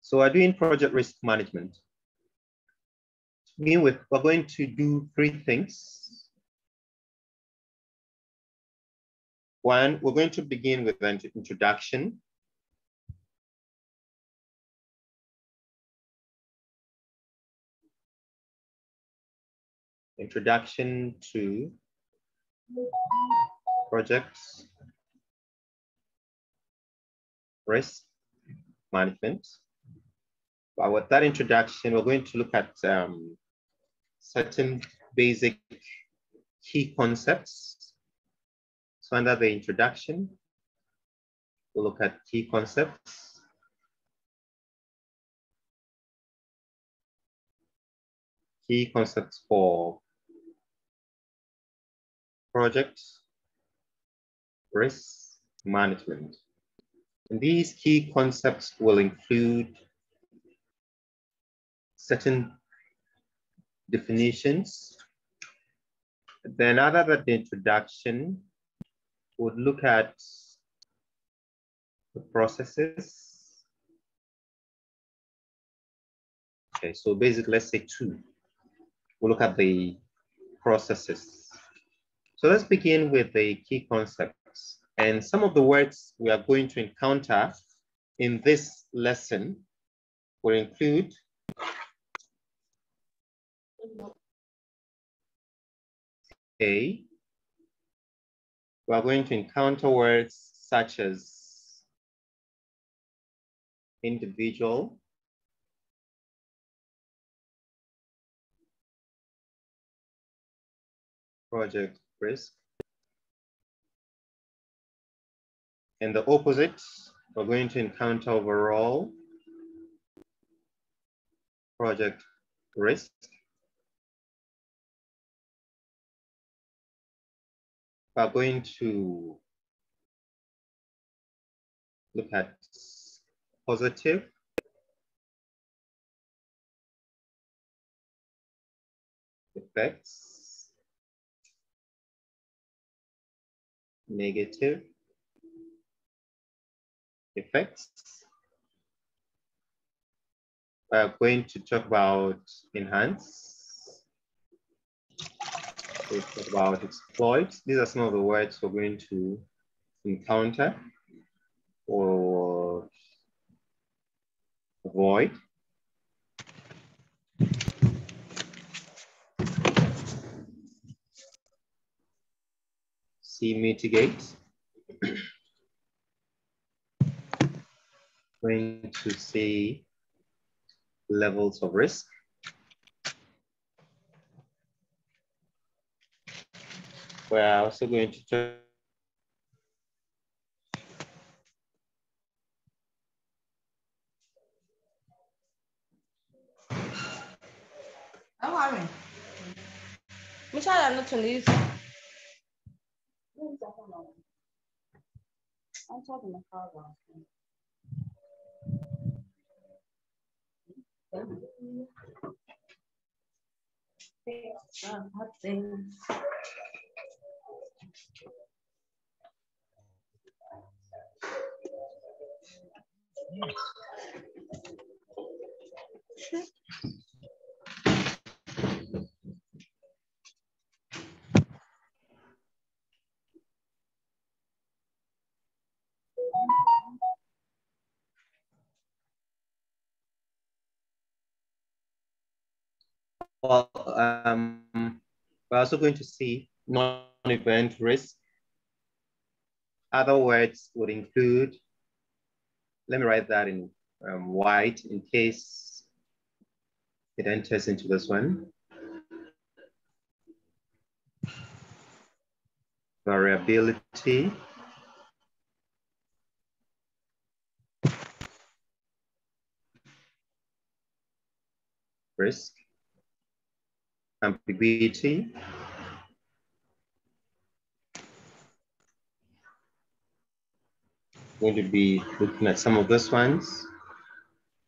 So we're doing project risk management. To begin with, we're going to do 3 things. One, we're going to begin with an introduction. Introduction to projects risk management. But with that introduction, we're going to look at certain basic key concepts. So under the introduction, we'll look at key concepts. Key concepts for project risk management. And these key concepts will include certain definitions. Then other than the introduction, we'll look at the processes. Okay, so basically, let's say 2. We'll look at the processes. So let's begin with the key concepts. And some of the words we are going to encounter in this lesson will include we are going to encounter words such as individual, project risk, and the opposite, we're going to encounter overall project risk. We're going to look at positive, effects, negative effects. We're going to talk about enhance. We'll talk about exploit. These are some of the words we're going to encounter or avoid. See, mitigate. Going to see levels of risk. We're also going to talk I'm not to leave. I'm talking to car. Well, we're also going to see non-event risk. Other words would include, let me write that in white in case it enters into this one. Variability. Risk. Ambiguity. Going to be looking at some of those ones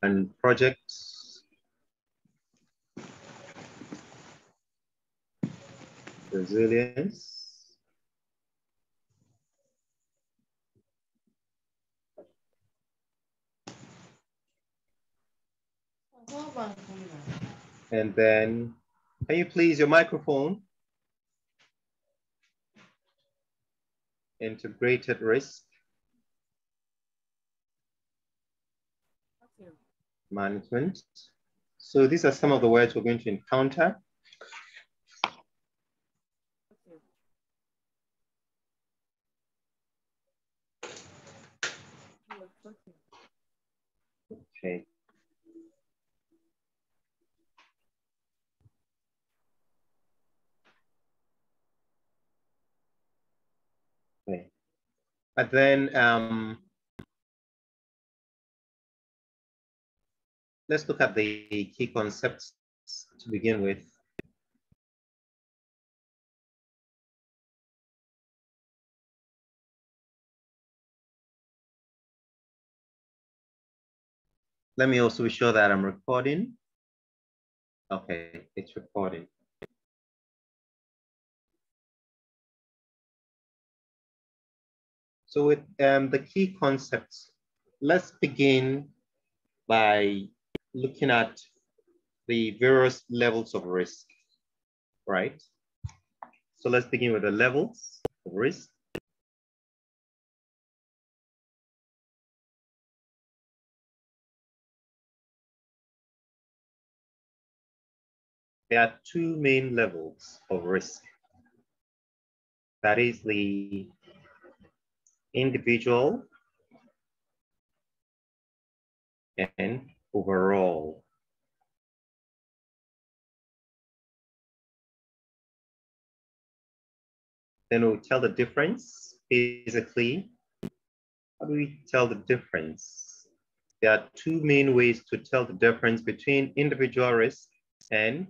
and projects. Resilience. And then, can you please your microphone? Integrated risk. Management. So these are some of the words we're going to encounter. Okay. Okay. And then let's look at the key concepts to begin with. Let me also be sure that I'm recording. Okay, it's recording. So with the key concepts, let's begin by looking at the various levels of risk, right? So let's begin with the levels of risk. There are two main levels of risk. That is the individual and overall. Then we'll tell the difference. Basically, how do we tell the difference? There are two main ways to tell the difference between individual risk and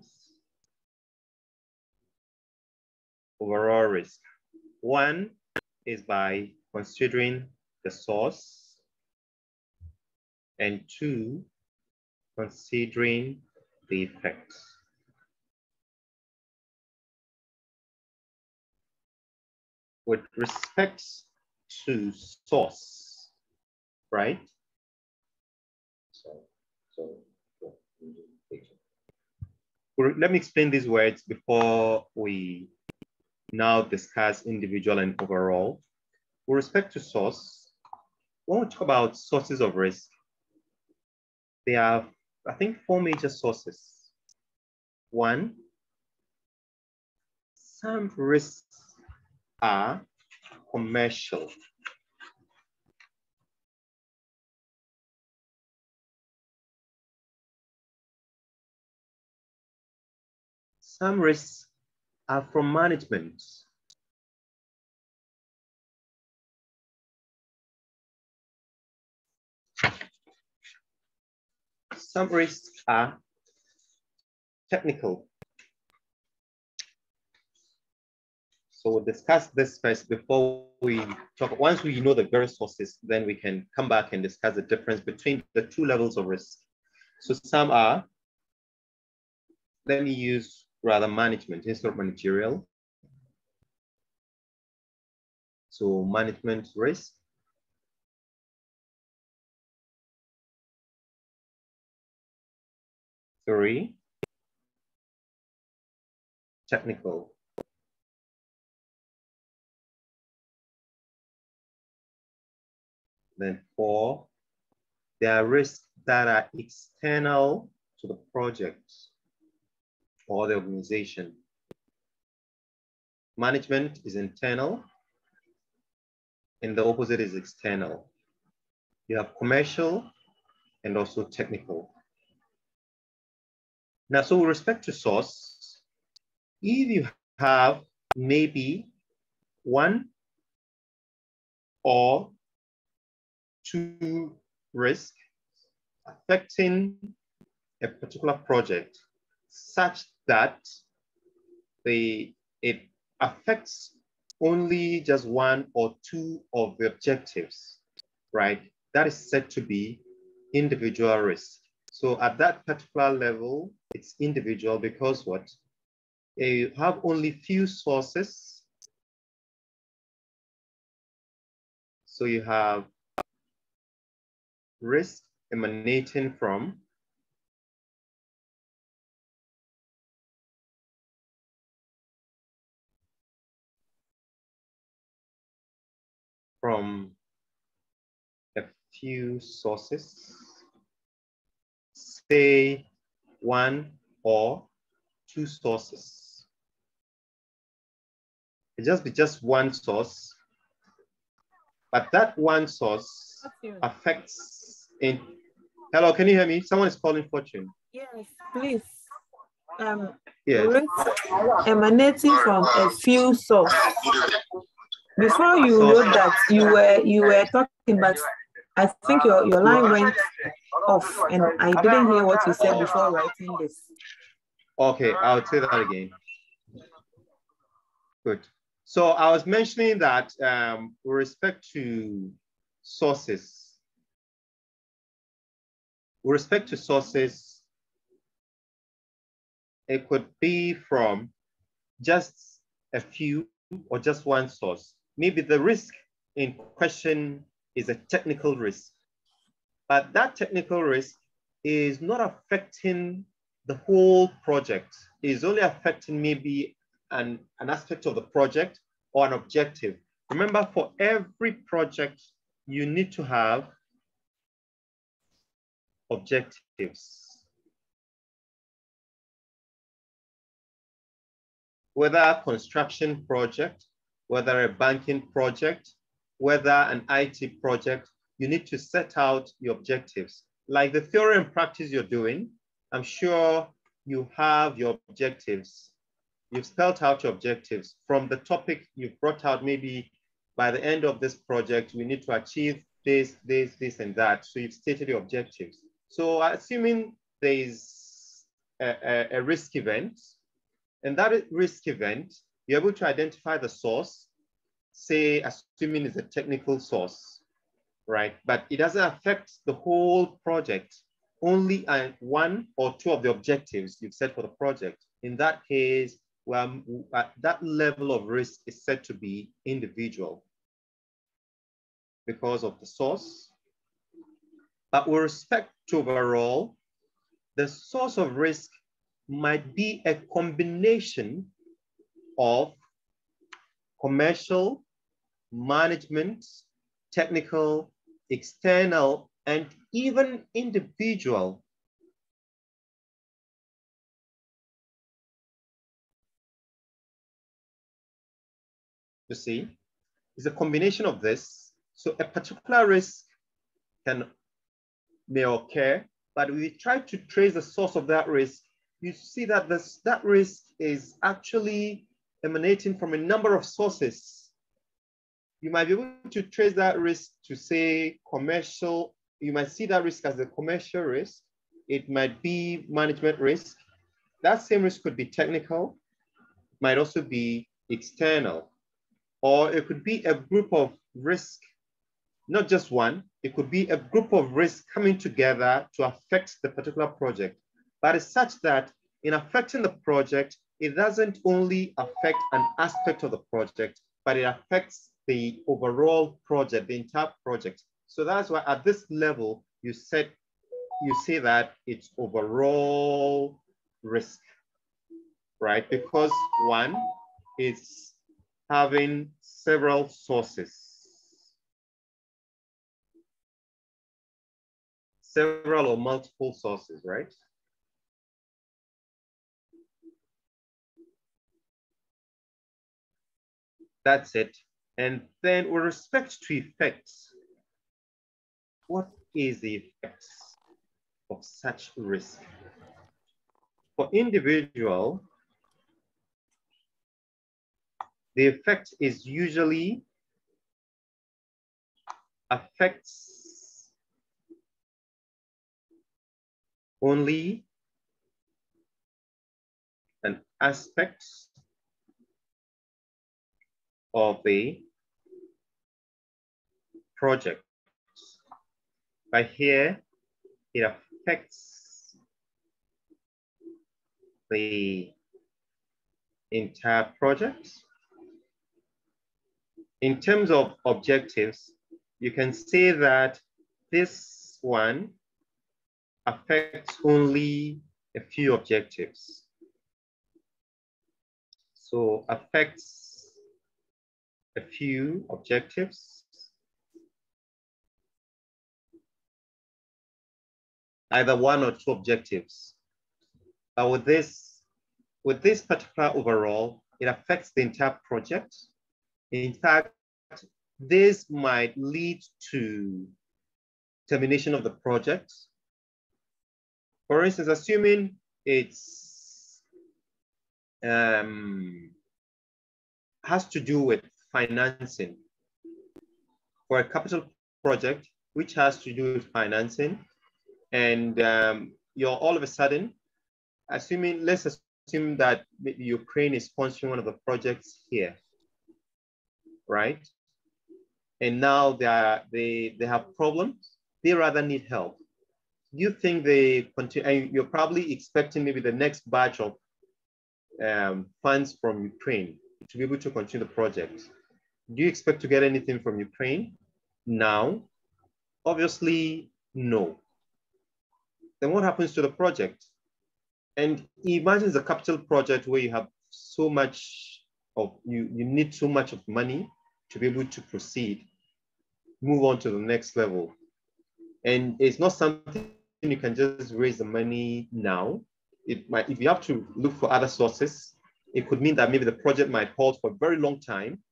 overall risk. One is by considering the source, and two, considering the effects. With respect to source, right? Let me explain these words before we now discuss individual and overall. With respect to source, when we talk about sources of risk, there are, I think, four major sources. One, some risks are commercial. Some risks are from management. Some risks are technical. So we'll discuss this first before we talk. Once we know the various sources, then we can come back and discuss the difference between the two levels of risk. So some are, let me use rather management instead of managerial. So management risk. Three, technical. Then four, there are risks that are external to the project or the organization. Management is internal and the opposite is external. You have commercial and also technical. Now, so with respect to source, if you have maybe one or two risks affecting a particular project such that it affects only just one or two of the objectives, right? That is said to be individual risk. So at that particular level, it's individual because what? You have only few sources. So you have risk emanating from from a few sources, say one or two sources. It just be just one source, but that one source affects in. Hello, can you hear me? Someone is calling Fortune. Yes, please. Yes. Risk emanating from a few sources. Before you wrote that, you were talking, but I think your line went off, and I didn't hear what you said before writing this. Okay, I'll say that again. Good. So I was mentioning that with respect to sources, it could be from just a few or just one source. Maybe the risk in question is a technical risk, but that technical risk is not affecting the whole project. It is only affecting maybe an aspect of the project or an objective. Remember, for every project, you need to have objectives. Whether a construction project, whether a banking project, whether an IT project, you need to set out your objectives. Like the theory and practice you're doing, I'm sure you have your objectives. You've spelled out your objectives from the topic you've brought out. Maybe by the end of this project, we need to achieve this, and that. So you've stated your objectives. So assuming there is a risk event, and that risk event, you're able to identify the source, say, assuming it's a technical source, right? But it doesn't affect the whole project, only one or two of the objectives you've set for the project. In that case, that level of risk is said to be individual because of the source. But with respect to overall, the source of risk might be a combination of commercial, management, technical, external, and even individual. You see, it's a combination of this. So a particular risk may occur, but we try to trace the source of that risk. You see that that risk is actually emanating from a number of sources. You might be able to trace that risk to say commercial. You might see that risk as a commercial risk. It might be management risk. That same risk could be technical, might also be external, or it could be a group of risk, not just one. It could be a group of risks coming together to affect the particular project. But it's such that in affecting the project, it doesn't only affect an aspect of the project, but it affects the overall project, the entire project. So that's why at this level, you say that it's overall risk, right? Because one is having several sources, several or multiple sources, right? That's it. And then with respect to effects, what is the effects of such risk? For individual, the effect is usually affects only an aspect of the project. But here, it affects the entire project. In terms of objectives, you can say that this one affects only a few objectives. So affects a few objectives. either one or two objectives. But with this particular overall, it affects the entire project. In fact, this might lead to termination of the project. For instance, assuming it's has to do with financing for a capital project, which has to do with financing, and you're all of a sudden assuming, let's assume that maybe Ukraine is sponsoring one of the projects here, right? And now they have problems. They rather need help. You think they continue, and you're probably expecting maybe the next batch of funds from Ukraine to be able to continue the project. Do you expect to get anything from Ukraine now? Obviously, no. Then what happens to the project? And imagine it's a capital project where you have so much of, you need so much of money to be able to proceed, move on to the next level. And it's not something you can just raise the money now. It might, if you have to look for other sources, it could mean that maybe the project might halt for a very long time,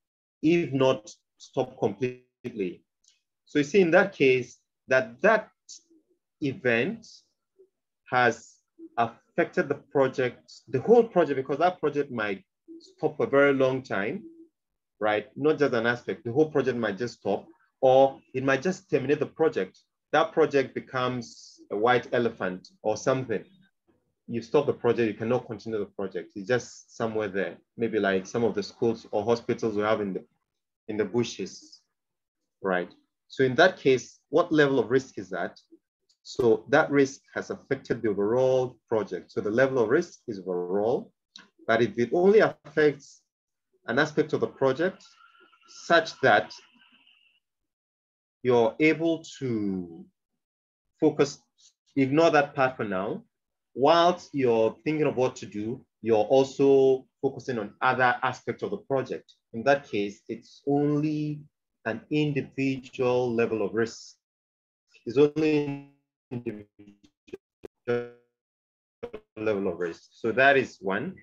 if not stop completely. So you see in that case, that event has affected the project, the whole project, because that project might stop for a very long time, right? Not just an aspect, the whole project might just stop, or it might just terminate the project. That project becomes a white elephant or something. You stop the project, you cannot continue the project. It's just somewhere there. Maybe like some of the schools or hospitals we have in the bushes, right? So in that case, what level of risk is that? So that risk has affected the overall project. So the level of risk is overall, but if it only affects an aspect of the project such that you're able to focus, ignore that part for now, whilst you're thinking of what to do, you're also focusing on other aspects of the project. In that case, it's only an individual level of risk. It's only individual level of risk. So that is one.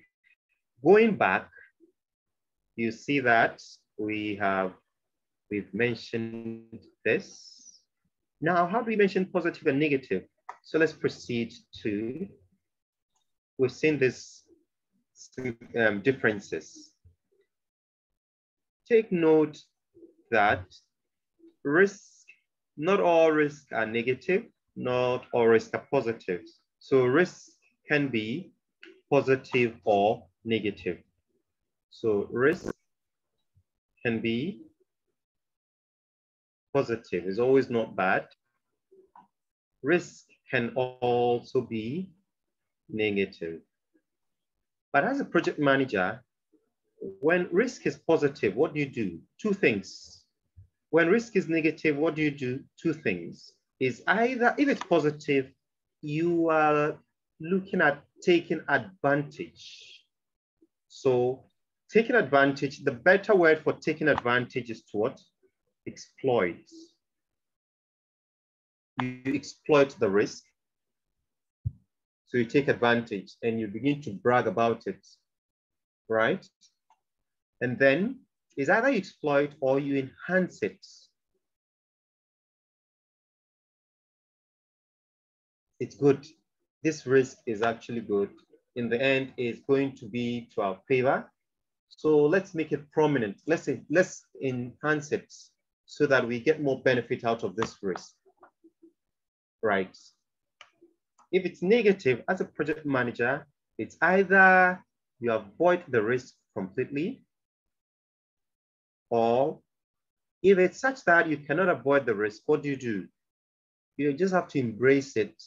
Going back, you see that we've mentioned this. Now, how do we mention positive and negative? So let's proceed to, we've seen these differences. Take note that risk, not all risks are negative, not all risks are positive. So risk can be positive or negative. So risk can be positive, it's always not bad. Risk can also be negative. But as a project manager, when risk is positive, what do you do? Two things. When risk is negative, what do you do? Two things. Is either, if it's positive, you are looking at taking advantage. So taking advantage, the better word for taking advantage is to what? Exploit. You exploit the risk. So you take advantage and you begin to brag about it, right? And then is either you exploit or you enhance it. It's good. This risk is actually good. In the end, it's going to be to our favor. So let's make it prominent. Let's enhance it so that we get more benefit out of this risk, right? If it's negative, as a project manager, it's either you avoid the risk completely, or if it's such that you cannot avoid the risk, what do? You just have to embrace it.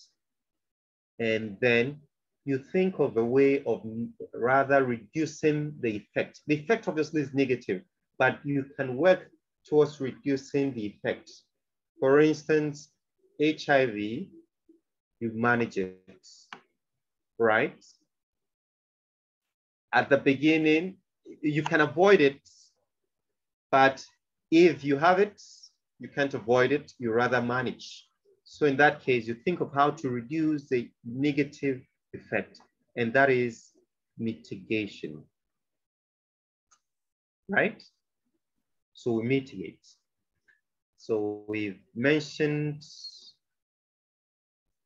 And then you think of a way of rather reducing the effect. The effect obviously is negative, but you can work towards reducing the effect. For instance, HIV, you manage it, right? At the beginning, you can avoid it, but if you have it, you can't avoid it, you rather manage. So in that case, you think of how to reduce the negative effect, and that is mitigation, right? So we mitigate. So we've mentioned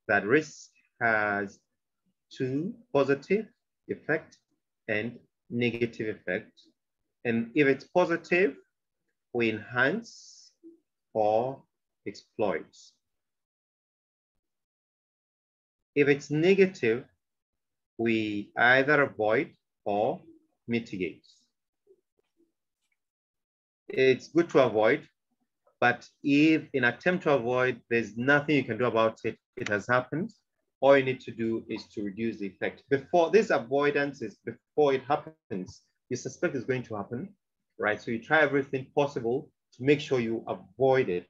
that risk has two positive effect and negative effect. And if it's positive, we enhance or exploit. If it's negative, we either avoid or mitigate. It's good to avoid, but if in attempt to avoid, there's nothing you can do about it, it has happened, all you need to do is to reduce the effect. Before this avoidance is before it happens, you suspect it's going to happen, right? So you try everything possible to make sure you avoid it.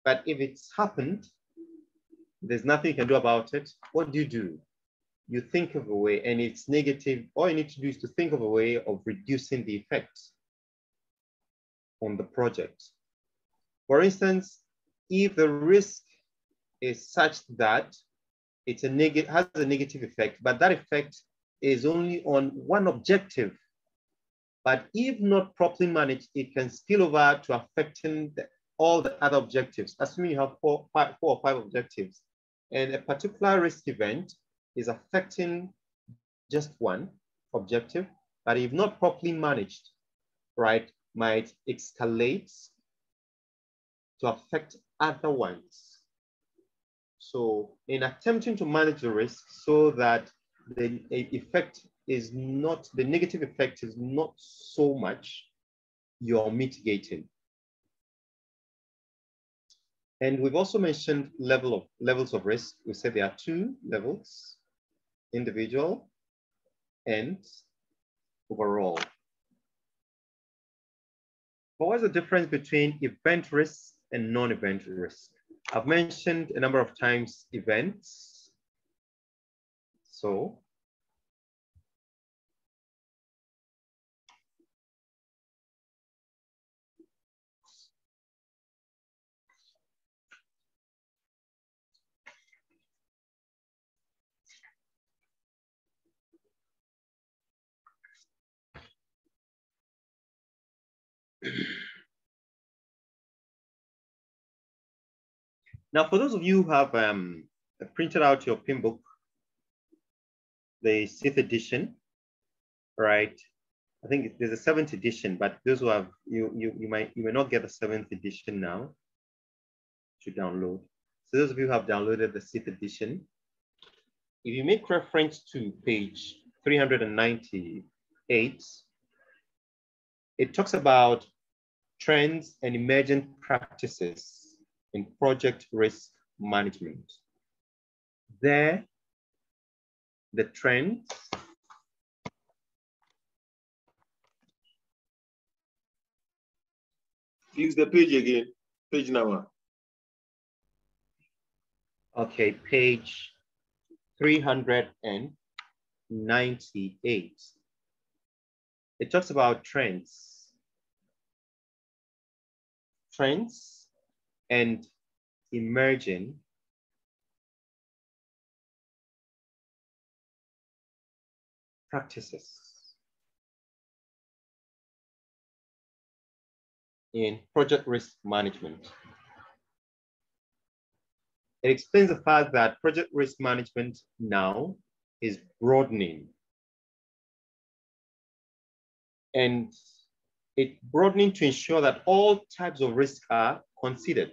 But if it's happened, there's nothing you can do about it. What do? You think of a way, and it's negative. All you need to do is to think of a way of reducing the effects on the project. For instance, if the risk is such that it's has a negative effect, but that effect is only on one objective. But if not properly managed, it can spill over to affecting all the other objectives. Assuming you have four or five objectives, and a particular risk event is affecting just one objective, but if not properly managed, right, might escalate to affect other ones. So in attempting to manage the risk so that the effect is not, the negative effect is not so much, you're mitigating. And we've also mentioned levels of risk. We said there are two levels, individual and overall. But what's the difference between event risk and non-event risk? I've mentioned a number of times events. So now, for those of you who have printed out your Pinbook, the 6th edition, right? I think there's a 7th edition, but those who have, you may not get the 7th edition now to download. So those of you who have downloaded the 6th edition, if you make reference to page 398, it talks about trends and emergent practices in project risk management. There, the trends use the page again, page number. Okay, page 398. It talks about trends and emerging practices in project risk management. It explains the fact that project risk management now is broadening. And it's broadening to ensure that all types of risk are considered.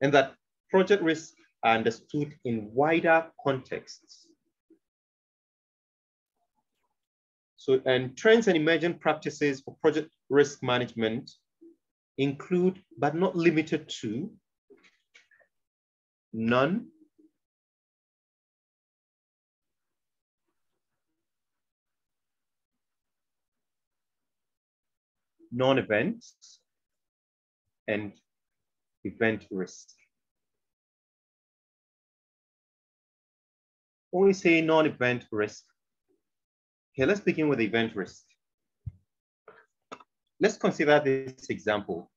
And that project risks are understood in wider contexts. So, and trends and emergent practices for project risk management include, but not limited to, non-event and event risk. When we say non-event risk, okay, let's begin with event risk. Let's consider this example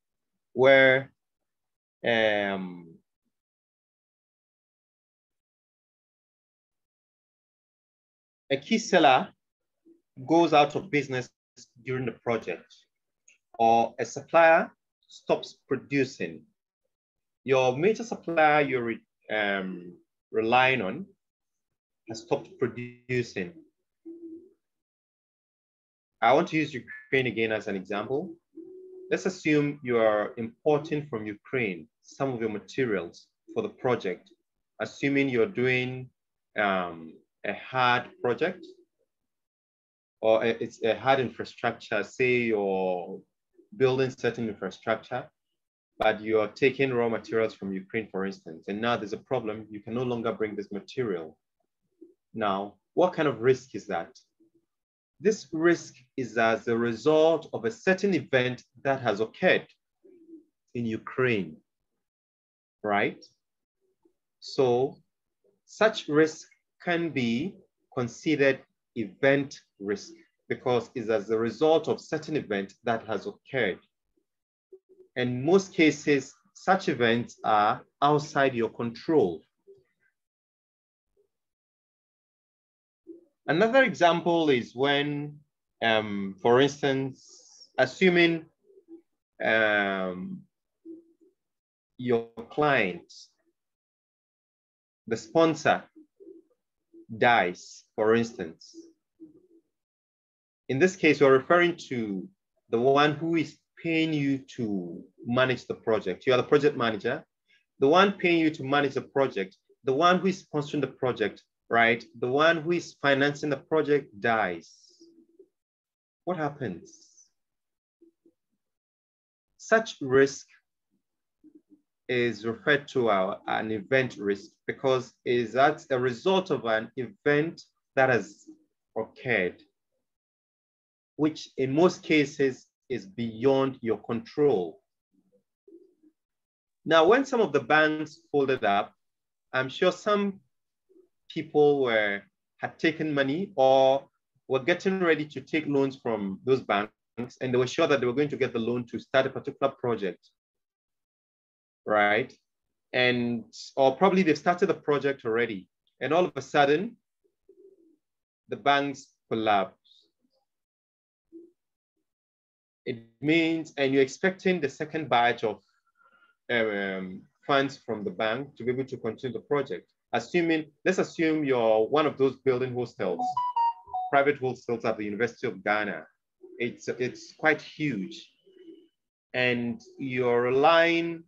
where a key seller goes out of business during the project, or a supplier stops producing. Your major supplier you're relying on has stopped producing. I want to use Ukraine again as an example. Let's assume you are importing from Ukraine some of your materials for the project, assuming you're doing a hard project, or it's a hard infrastructure. Say you're building certain infrastructure, but you're taking raw materials from Ukraine, for instance, and now there's a problem. You can no longer bring this material. Now, what kind of risk is that? This risk is as a result of a certain event that has occurred in Ukraine, right? So such risk can be considered event risk because it's as a result of certain event that has occurred. And in most cases, such events are outside your control. Another example is when, for instance, assuming your client, the sponsor, dies, for instance. In this case, we're referring to the one who is paying you to manage the project. You are the project manager. The one paying you to manage the project, the one who is sponsoring the project, right? The one who is financing the project dies. What happens? Such risk is referred to as an event risk because that's a result of an event that has occurred, which in most cases is beyond your control. Now, when some of the banks folded up, I'm sure some people had taken money or were getting ready to take loans from those banks, and they were sure that they were going to get the loan to start a particular project, right? Or probably they've started the project already, and all of a sudden, the banks collapse. It means, and you're expecting the second batch of funds from the bank to be able to continue the project. Let's assume you're one of those building hostels, private hostels at the University of Ghana. It's quite huge. And you're relying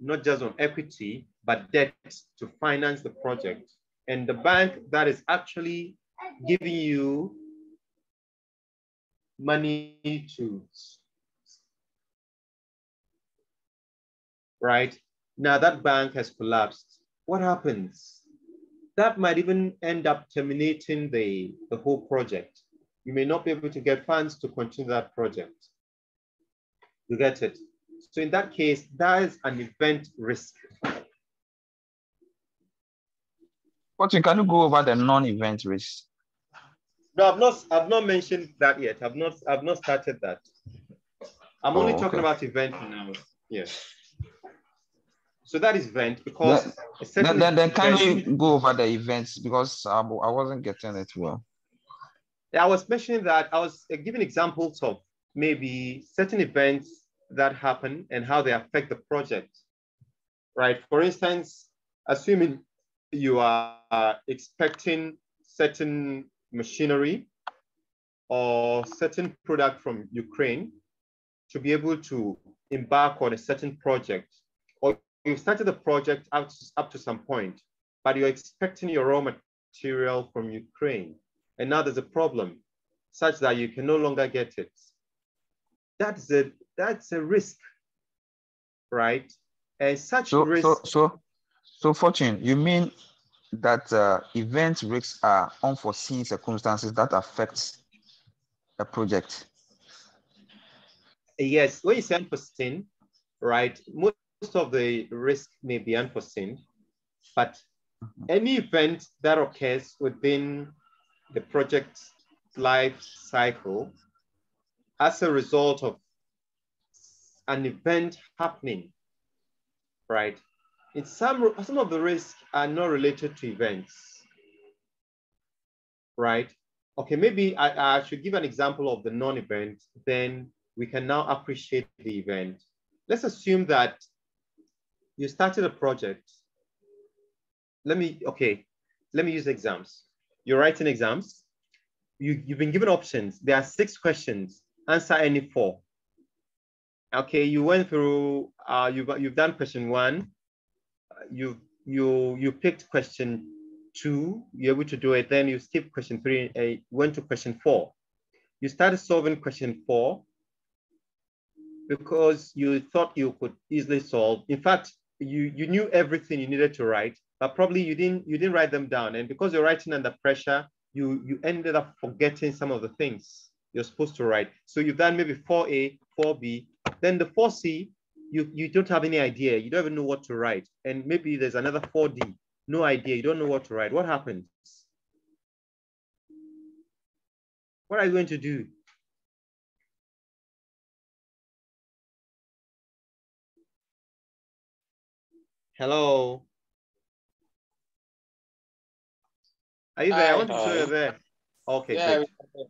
not just on equity, but debt to finance the project. And the bank that is actually giving you money to, right? Now that bank has collapsed. What happens? That might even end up terminating the whole project. You may not be able to get funds to continue that project. You get it? So in that case, that is an event risk. Fortune, can you go over the non-event risk? No, I've not mentioned that yet. I've not started that. I'm only talking about event now. Yes. So that is event because then can you go over the events because I wasn't getting it well. Yeah, I was mentioning that I was giving examples of maybe certain events that happen and how they affect the project, right? For instance, assuming you are expecting certain machinery or certain product from Ukraine to be able to embark on a certain project, or you started the project up to some point, but you're expecting your raw material from Ukraine, and now there's a problem such that you can no longer get it. That's a risk, right? And such risk. So Fortune, you mean that event risks are unforeseen circumstances that affect a project? Yes, when you say unforeseen, right? Most of the risk may be unforeseen, but any event that occurs within the project's life cycle as a result of an event happening, right? In some of the risks are not related to events, right? Okay, maybe I should give an example of the non-event, then we can now appreciate the event. Let's assume that you started a project. Let me use exams. You're writing exams. You've been given options. There are 6 questions. Answer any 4. Okay, you went through, you've done question 1. You picked question 2, you're able to do it. Then you skipped question 3 and went to question 4. You started solving question 4 because you thought you could easily solve. In fact, you knew everything you needed to write, but probably you didn't write them down. And because you're writing under pressure, you ended up forgetting some of the things you're supposed to write. So you've done maybe 4A, 4B, then the 4C, you don't have any idea. You don't even know what to write. And maybe there's another 4D, no idea. You don't know what to write. What happens? What are you going to do? Hello? Are you there? I want to show you there. Okay, yeah, great.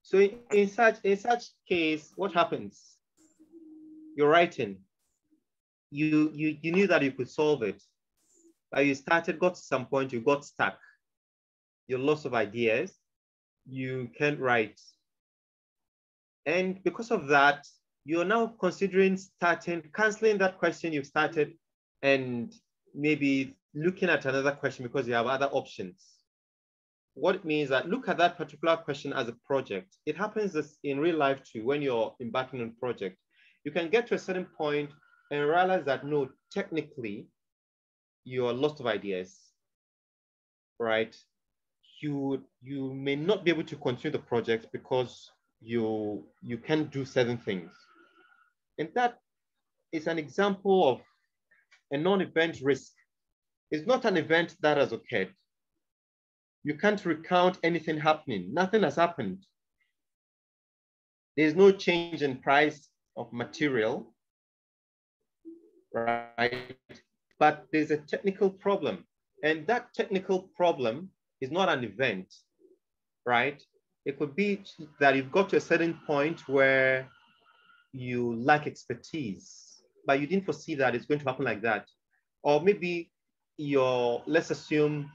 So in such case, what happens? You're writing. You knew that you could solve it, but you started, got to some point, you got stuck. You're lost of ideas. You can't write. And because of that, you're now considering canceling that question you've started and maybe looking at another question because you have other options. What it means that look at that particular question as a project. It happens in real life too, when you're embarking on a project. You can get to a certain point and realize that no, technically, you're lost of ideas, right? You may not be able to continue the project because you can't do certain things. And that is an example of a non-event risk. It's not an event that has occurred. You can't recount anything happening. Nothing has happened. There's no change in price of material, right? But there's a technical problem. And that technical problem is not an event, right? It could be that you've got to a certain point where you lack expertise, but you didn't foresee that it's going to happen like that. Or maybe let's assume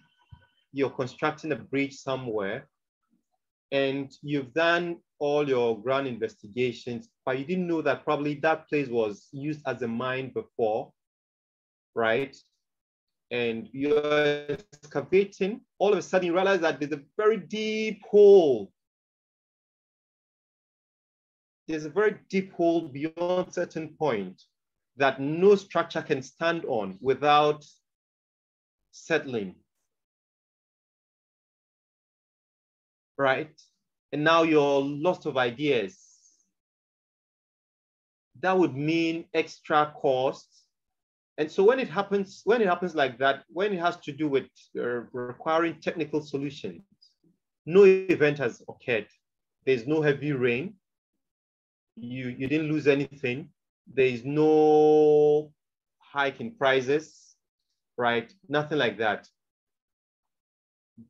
you're constructing a bridge somewhere and you've done all your ground investigations, but you didn't know that probably that place was used as a mine before, right? And you're excavating, all of a sudden you realize that there's a very deep hole. There's a very deep hole beyond a certain point that no structure can stand on without settling, right? And now you're lost of ideas. That would mean extra costs. And so when it happens like that, when it has to do with requiring technical solutions, no event has occurred. There's no heavy rain. You didn't lose anything. There is no hike in prices, right? Nothing like that.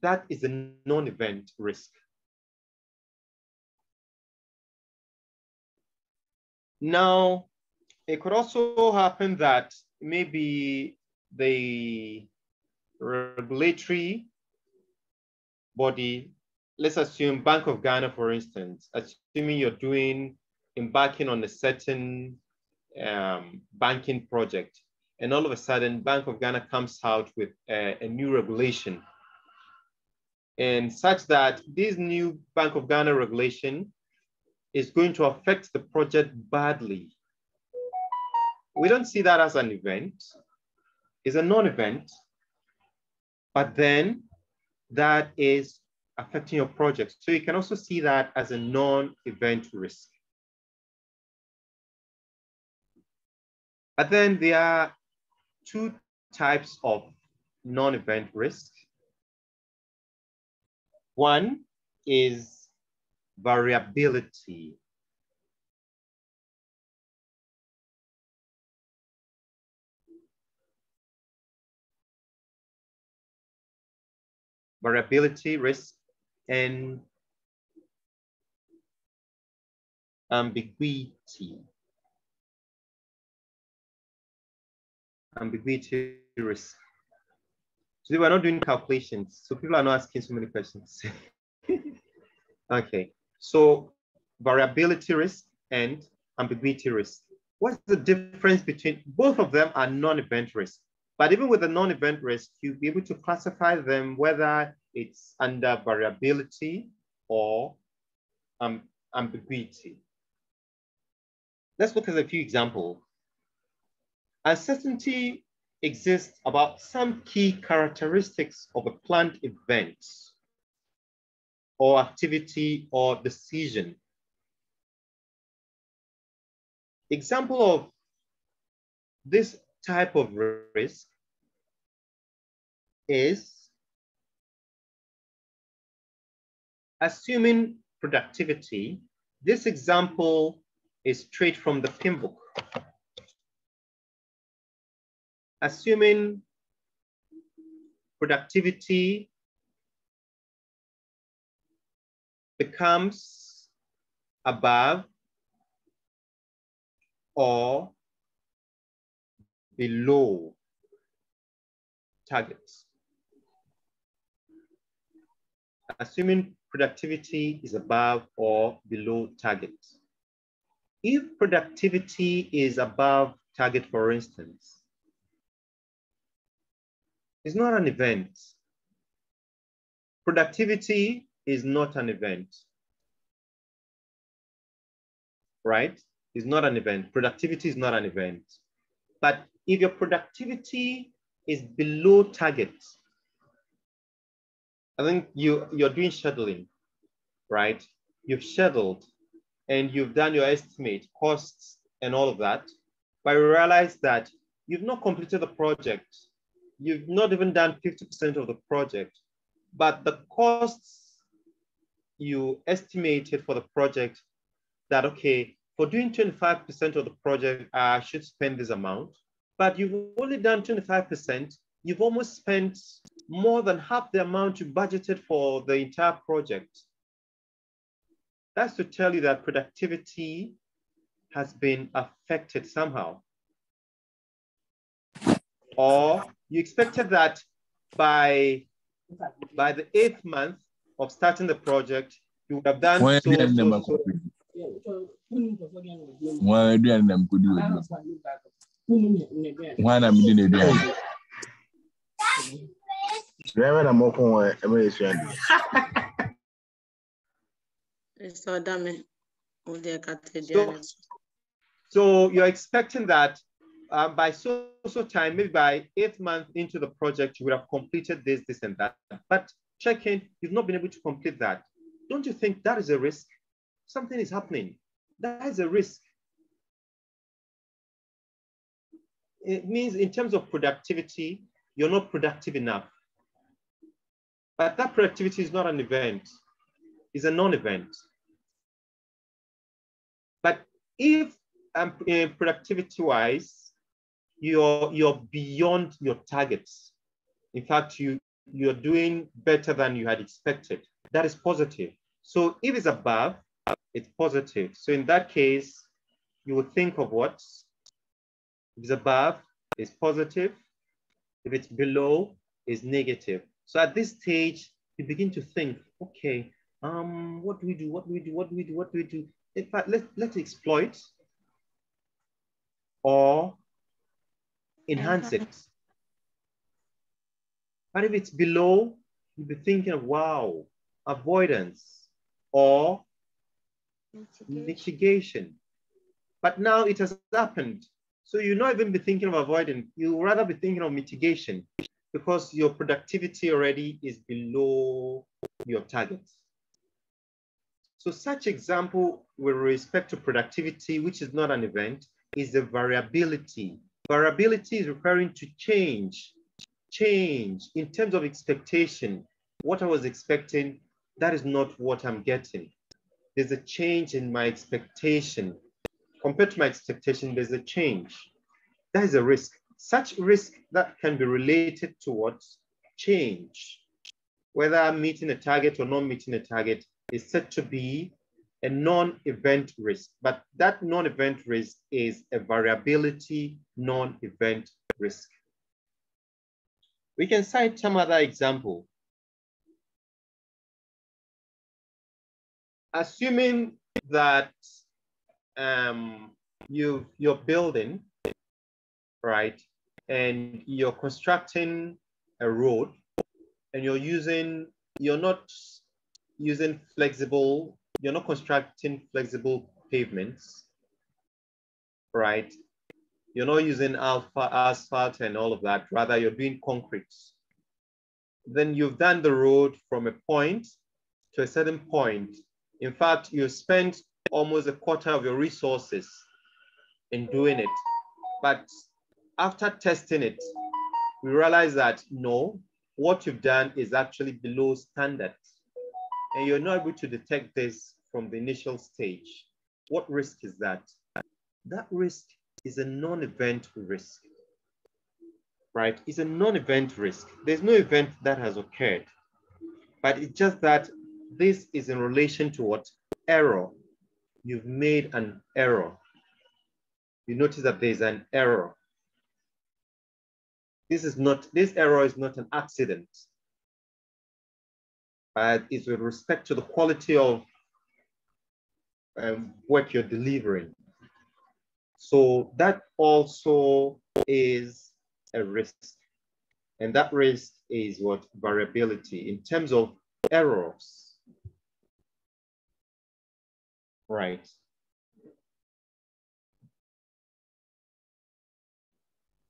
That is a non-event risk. Now, it could also happen that maybe the regulatory body, let's assume Bank of Ghana, for instance, assuming you're embarking on a certain banking project, and all of a sudden Bank of Ghana comes out with a new regulation, and such that this new Bank of Ghana regulation is going to affect the project badly. We don't see that as an event. It's a non-event, but then that is affecting your project. So you can also see that as a non-event risk. But then there are 2 types of non-event risk. One is variability. variability risk, and ambiguity. Ambiguity risk. Today we're not doing calculations, so people are not asking so many questions. Okay, so variability risk and ambiguity risk. What's the difference between both of them? Are non-event risk, but even with the non-event risk, you'll be able to classify them whether it's under variability or ambiguity. Let's look at a few examples. Uncertainty exists about some key characteristics of a planned event or activity or decision. Example of this type of risk is assuming productivity. This example is straight from the Pinbook. Assuming productivity becomes above or below targets. Assuming productivity is above or below target. If productivity is above target, for instance, it's not an event. Productivity is not an event, right? It's not an event. Productivity is not an event. But if your productivity is below target, I think you're doing scheduling, right? You've scheduled and you've done your estimate, costs and all of that, but you realize that you've not completed the project. You've not even done 50% of the project, but the costs you estimated for the project that, okay, for doing 25% of the project, I should spend this amount, but you've only done 25%, you've almost spent more than half the amount you budgeted for the entire project. That's to tell you that productivity has been affected somehow. Or you expected that by the 8th month of starting the project, you would have done so. So you're expecting that by so time, maybe by 8th month into the project, you would have completed this, this, and that. But check in, you've not been able to complete that. Don't you think that is a risk? Something is happening. That is a risk. It means in terms of productivity, you're not productive enough. But that productivity is not an event. It's a non-event. But if productivity-wise, you're beyond your targets. In fact, you're doing better than you had expected. That is positive. So if it's above, it's positive. So in that case, you would think of what? If it's above, it's positive. If it's below, it's negative. So at this stage, you begin to think, okay, what do we do? What do we do? What do we do? What do we do? In fact, let's exploit or enhance it. But if it's below, you'll be thinking of, wow, avoidance or mitigation. But now it has happened. So you'll not even be thinking of avoiding, you'll rather be thinking of mitigation because your productivity already is below your targets. So such example with respect to productivity, which is not an event, is the variability. Variability is referring to change in terms of expectation. What I was expecting, that is not what I'm getting. There's a change in my expectation. Compared to my expectation, there's a change. That is a risk. Such risk that can be related towards change. whether meeting a target or not meeting a target, is said to be a non-event risk. But that non-event risk is a variability non-event risk. We can cite some other example. Assuming that you're building, right, and you're constructing a road, and you're not constructing flexible pavements, right? You're not using asphalt and all of that, rather you're doing concrete. Then you've done the road from a point to a certain point. In fact, you spent almost a quarter of your resources in doing it. But after testing it, we realize that no, what you've done is actually below standard. And you're not able to detect this from the initial stage. What risk is that? That risk is a non-event risk, right? It's a non-event risk. There's no event that has occurred, but it's just that this is in relation to what? Error. You've made an error. You notice that there's an error. This error is not an accident, but it's with respect to the quality of what you're delivering. So that also is a risk. And that risk is what? Variability in terms of errors. Right.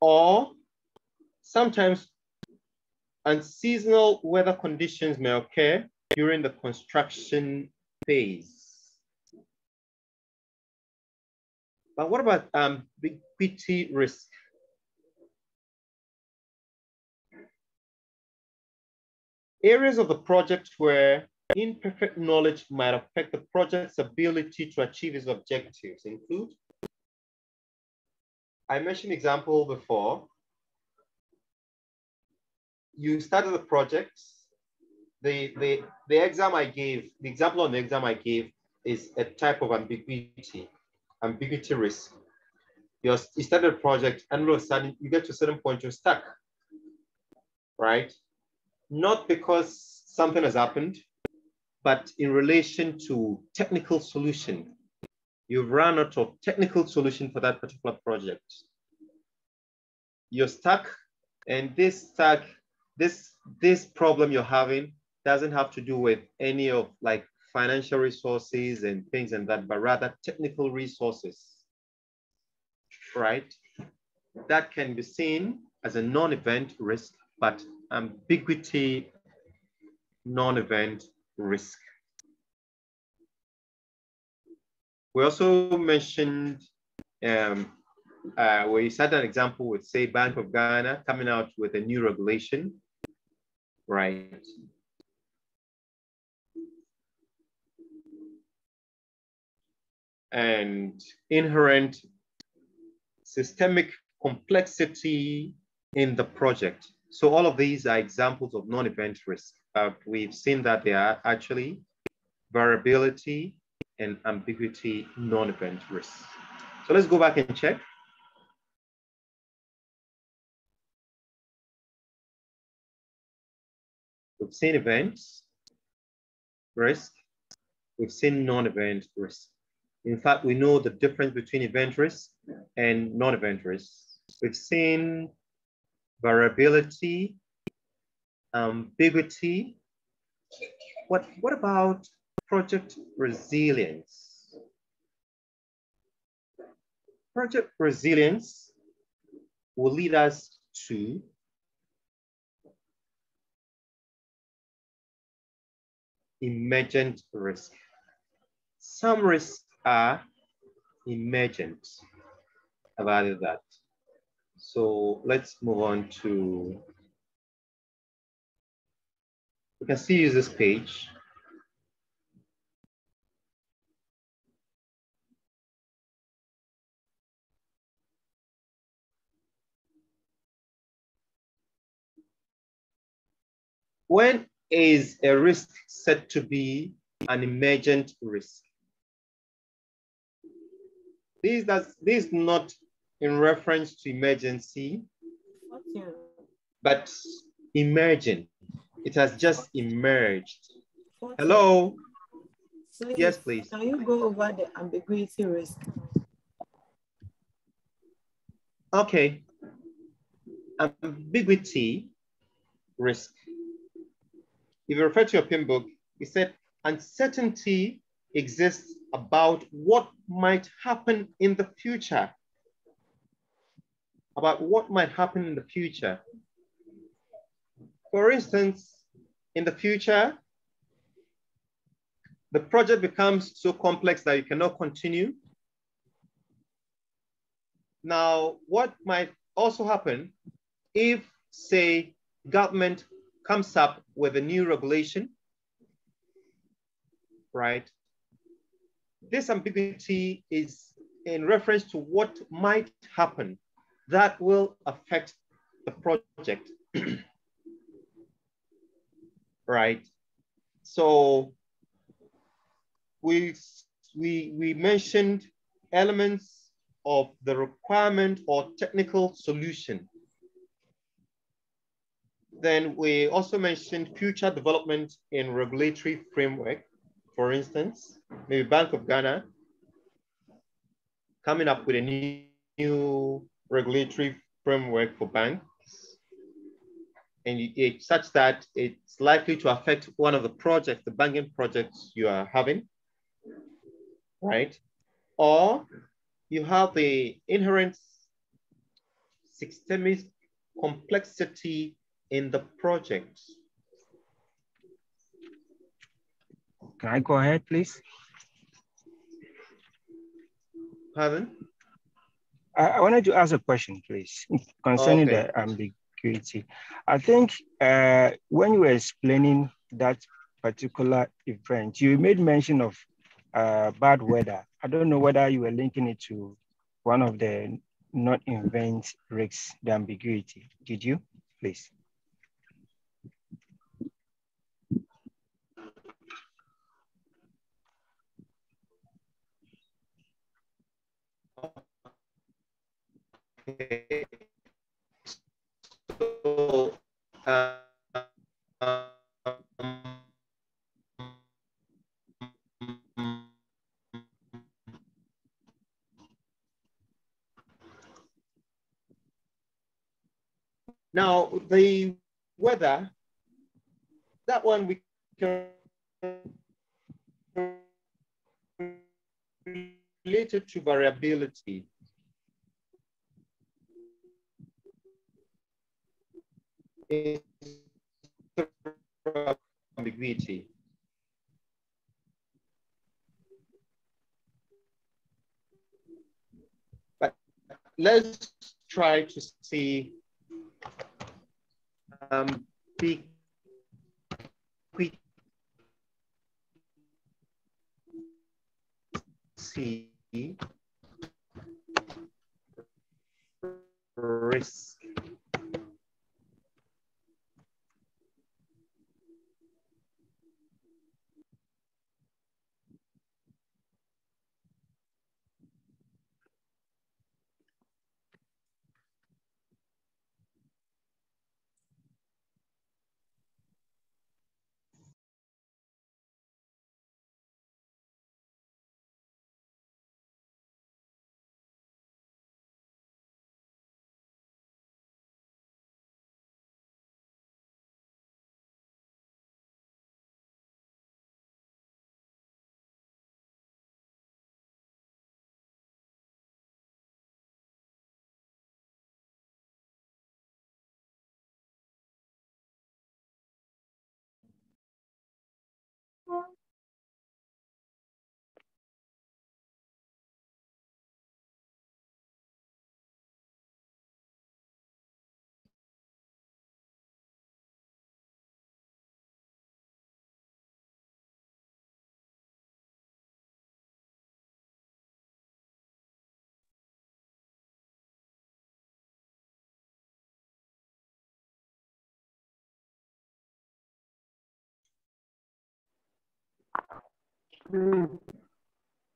Or sometimes unseasonal weather conditions may occur during the construction phase. But what about ambiguity risk? Areas of the project where imperfect knowledge might affect the project's ability to achieve its objectives include, I mentioned example before. You started the project. The example on the exam I gave is a type of ambiguity risk. You started a project and all of a sudden you get to a certain point, you're stuck, right? Not because something has happened, but in relation to technical solution. You've run out of technical solution for that particular project. You're stuck, and this problem you're having doesn't have to do with any of like financial resources and things and that, but rather technical resources, right? That can be seen as a non-event risk, but ambiguity non-event risk. We also mentioned where you set an example with, say, Bank of Ghana coming out with a new regulation, right? And inherent systemic complexity in the project. So all of these are examples of non-event risk. We've seen that they are actually variability and ambiguity non-event risks. So let's go back and check. We've seen events, risk. We've seen non-event risk. In fact, we know the difference between event risk and non-event risk. We've seen variability, ambiguity. What about project resilience? Project resilience will lead us to emergent risk. Some risks are emergent about that. So let's move on to, we can still use this page. When is a risk said to be an emergent risk. This is not in reference to emergency, but emerging. It has just emerged. Hello? Please, yes, please. Can you go over the ambiguity risk? Okay. Ambiguity risk. If you refer to your Pinbook, it said uncertainty exists about what might happen in the future. About what might happen in the future. For instance, in the future, the project becomes so complex that you cannot continue. Now, what might also happen if, say, government comes up with a new regulation, right? This ambiguity is in reference to what might happen that will affect the project, right? So we mentioned elements of the requirement or technical solution. Then we also mentioned future development in regulatory framework. For instance, maybe Bank of Ghana coming up with a new regulatory framework for banks, and it's such that it's likely to affect one of the projects, the banking projects you are having, right? Or you have the inherent systemic complexity in the project. Can I go ahead, please? Pardon? I wanted to ask a question, please, concerning Okay. the ambiguity. I think when you were explaining that particular event, you made mention of bad weather. I don't know whether you were linking it to one of the non-event risks, the ambiguity. Did you, please? Okay. So, now the weather, that one we can relate it to variability. Ambiguity. But let's try to see risk.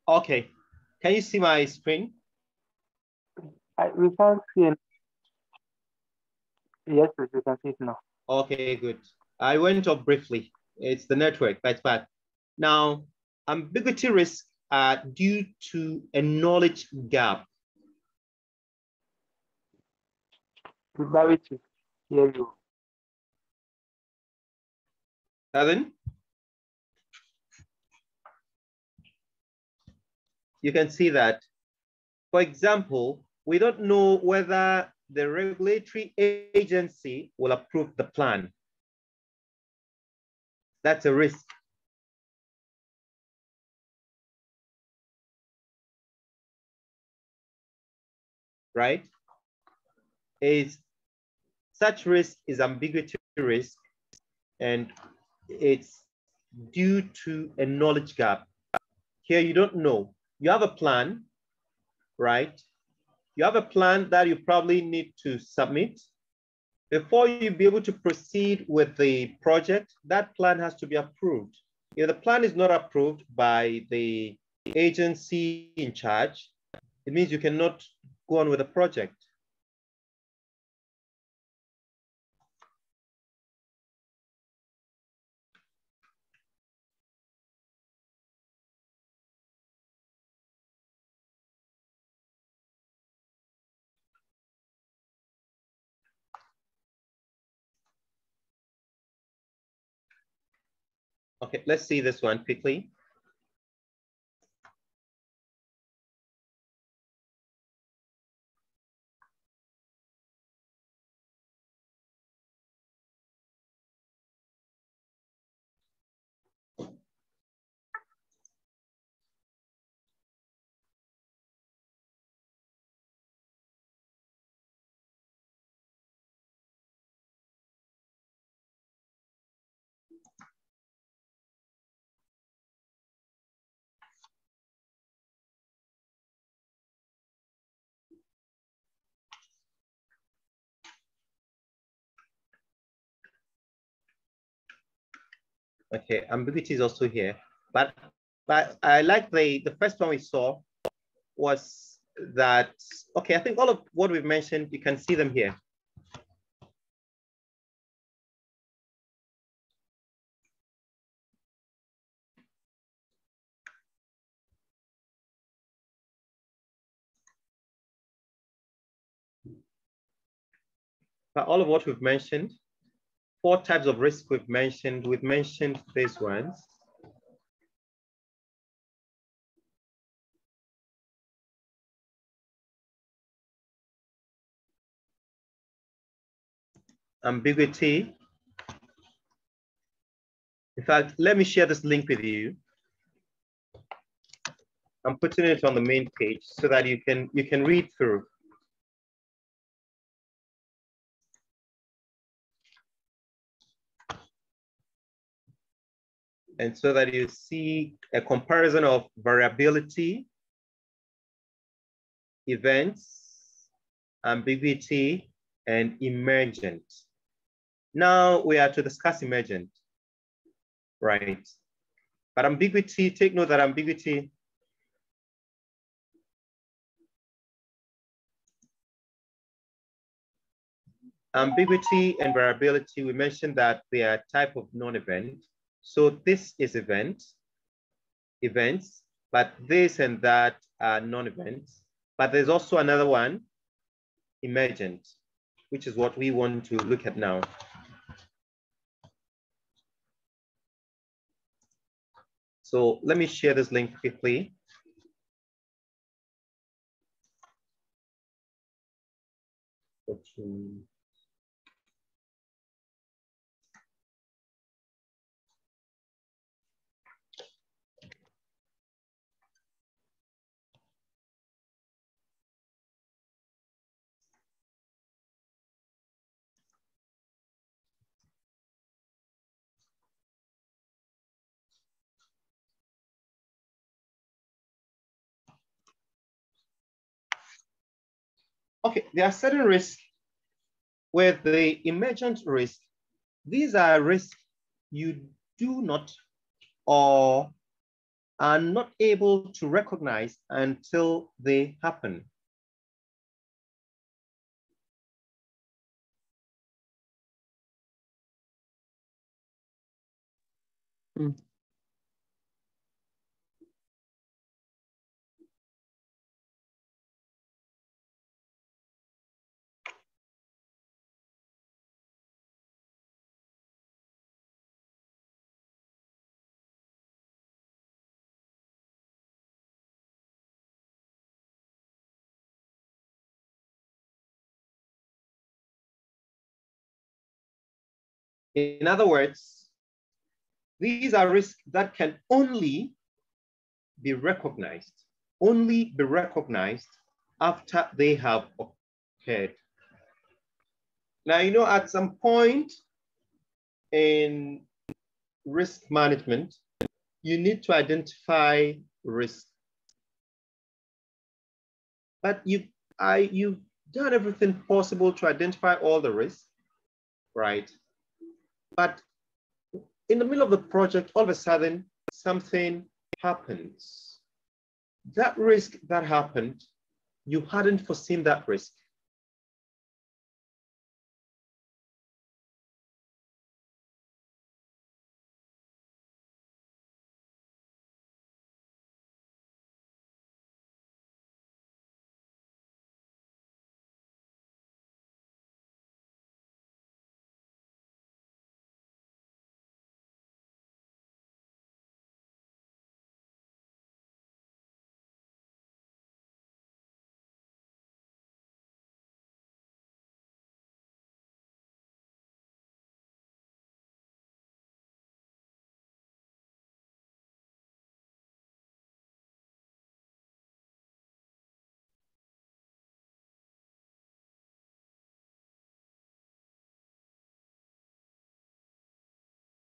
Okay. Can you see my screen? We can't see it. Yes, we can see it now. Okay, good. I went off briefly. It's the network, that's bad. Now, ambiguity risks are due to a knowledge gap. Very to hear you. Evan? You can see that. For example, we don't know whether the regulatory agency will approve the plan. That's a risk. Right? Such risk is ambiguity risk, and it's due to a knowledge gap. Here you don't know. You have a plan, right? You have a plan that you probably need to submit. Before you be able to proceed with the project, that plan has to be approved. If the plan is not approved by the agency in charge, it means you cannot go on with the project. Okay, let's see this one quickly. Okay, ambiguity is also here, but I like the first one we saw was that, okay, I think all of what we've mentioned, you can see them here. But all of what we've mentioned, 4 types of risk we've mentioned these ones. Ambiguity. In fact, let me share this link with you. I'm putting it on the main page so that you can read through. And so that you see a comparison of variability, events, ambiguity, and emergent. Now we are to discuss emergent, right? But ambiguity, take note that ambiguity and variability, we mentioned that they are a type of non-event. So this is events, but this and that are non-events. But there's also another one, emergent, which is what we want to look at now. So let me share this link quickly. Okay, there are certain risks with the emergent risk. These are risks you do not or are not able to recognize until they happen. In other words, these are risks that can only be recognized after they have occurred. Now, you know, at some point in risk management, you need to identify risk. But you've done everything possible to identify all the risks, right? But in the middle of the project, all of a sudden, something happens. That risk that happened, you hadn't foreseen that risk.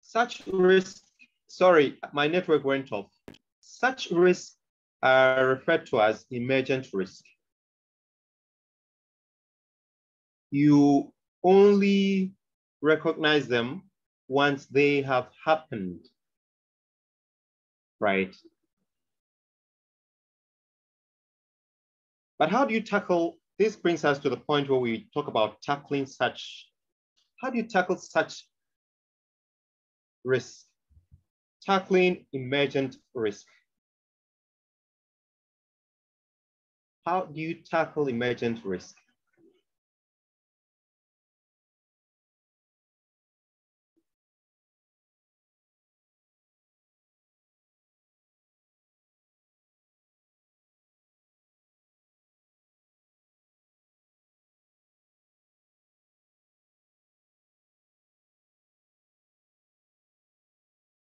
Such risk, sorry, my network went off. Such risks are referred to as emergent risk. You only recognize them once they have happened, right? But how do you tackle, this brings us to the point where we talk about tackling such, how do you tackle such risk? Tackling emergent risk. How do you tackle emergent risk?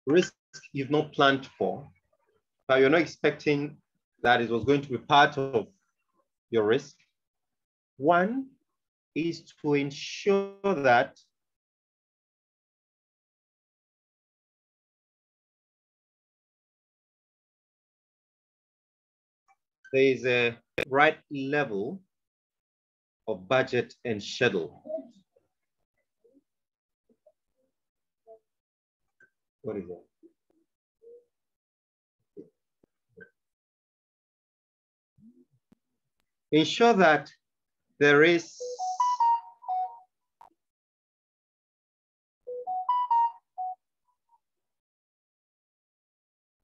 Risk you've not planned for, but you're not expecting that it was going to be part of your risk. One is to ensure that there is a right level of budget and schedule. What is that? Ensure that there is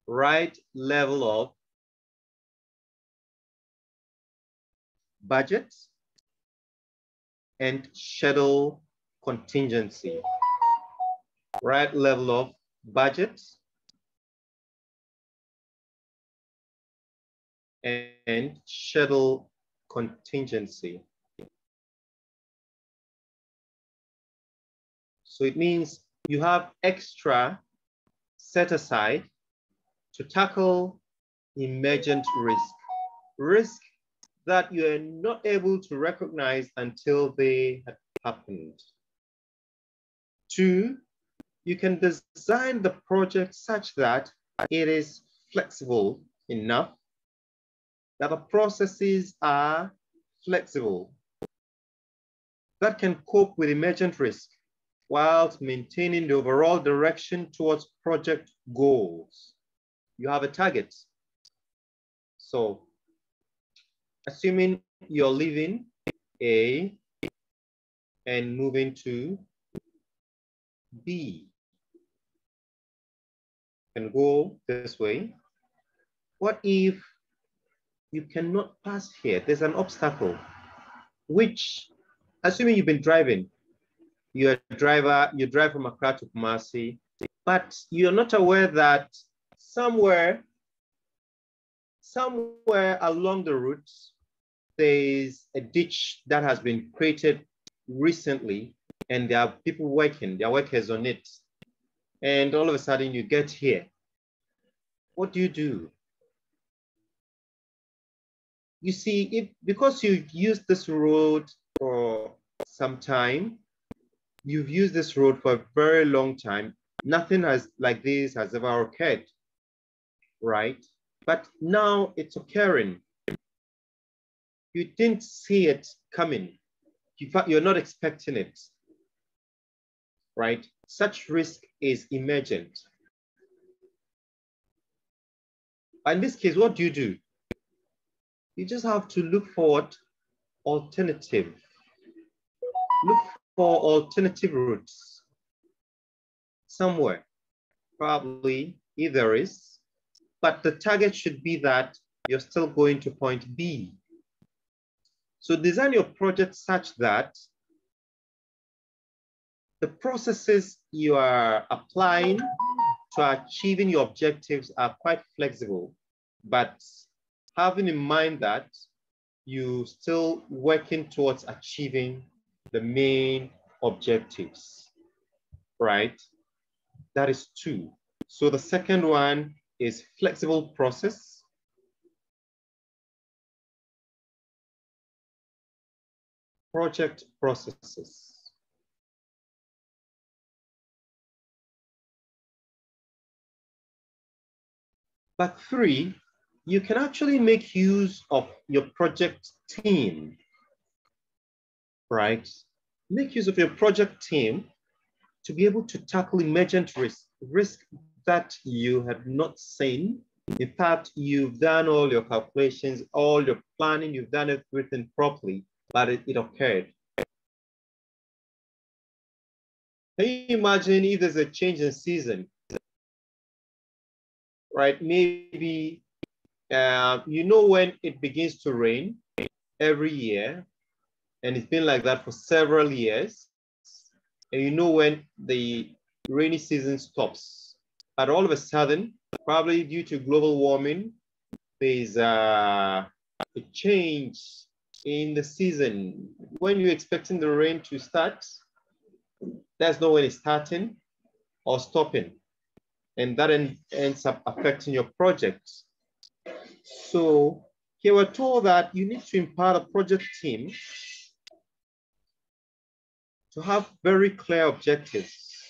right level of budget and schedule contingency. Right level of budget and schedule contingency. So it means you have extra set aside to tackle emergent risk. Risk that you are not able to recognize until they have happened. Two, you can design the project such that it is flexible enough, that the processes are flexible, that can cope with emergent risk whilst maintaining the overall direction towards project goals. you have a target. So assuming you're leaving A and moving to B, and go this way. What if you cannot pass here? There's an obstacle, which, assuming you've been driving, you're a driver, you drive from Accra to Kumasi, but you're not aware that somewhere along the route, there's a ditch that has been created recently, and there are people working, there are workers on it. And all of a sudden you get here. What do? You see, because you've used this road for some time, you've used this road for a very long time, nothing like this has ever occurred, right? But now it's occurring. You didn't see it coming. You're not expecting it, right? Such risk is emergent. In this case, what do? You just have to look for alternative. Look for alternative routes somewhere, probably if there is, but the target should be that you're still going to point B. So design your project such that the processes you are applying to achieving your objectives are quite flexible, but having in mind that you still working towards achieving the main objectives, right? That is 2. So the second one is flexible process. Project processes. But 3, you can actually make use of your project team, right? Make use of your project team to be able to tackle emergent risk that you have not seen. In fact, you've done all your calculations, all your planning, you've done everything properly, but it occurred. Can you imagine if there's a change in season, right? Maybe, you know, when it begins to rain every year, and it's been like that for several years, and you know when the rainy season stops, but all of a sudden, probably due to global warming, there's a change in the season. When you're expecting the rain to start, that's not when it's starting or stopping. And that ends up affecting your project. So here we're told that you need to empower the project team to have very clear objectives.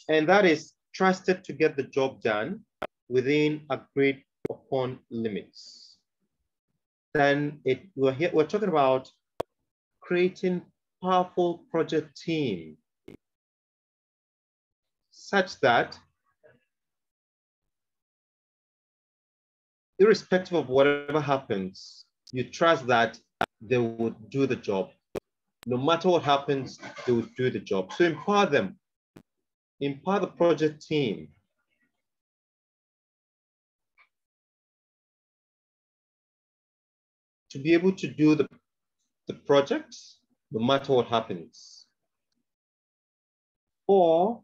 And that is trusted to get the job done within agreed upon limits. Then we're talking about creating powerful project team such that irrespective of whatever happens, you trust that they would do the job. No matter what happens, they would do the job. So empower them. Empower the project team. To be able to do the project, no matter what happens. Or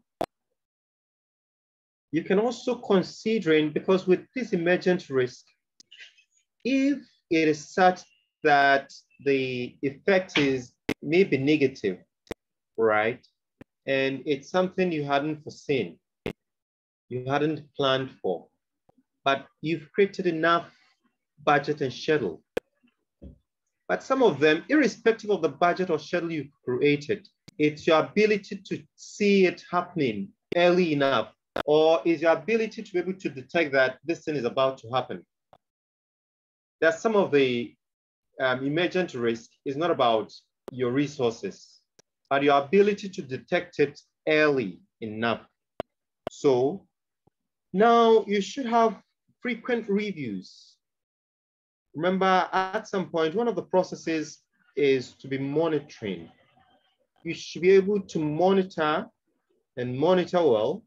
you can also consider, because with this emergent risk, if it is such that the effect is maybe negative, right? And it's something you hadn't foreseen, you hadn't planned for, but you've created enough budget and schedule. But some of them, irrespective of the budget or schedule you've created, it's your ability to see it happening early enough, or is your ability to be able to detect that this thing is about to happen. There's some of the emergent risk is not about your resources, but your ability to detect it early enough. So Now you should have frequent reviews. Remember, at some point, one of the processes is to be monitoring. You should be able to monitor and monitor well,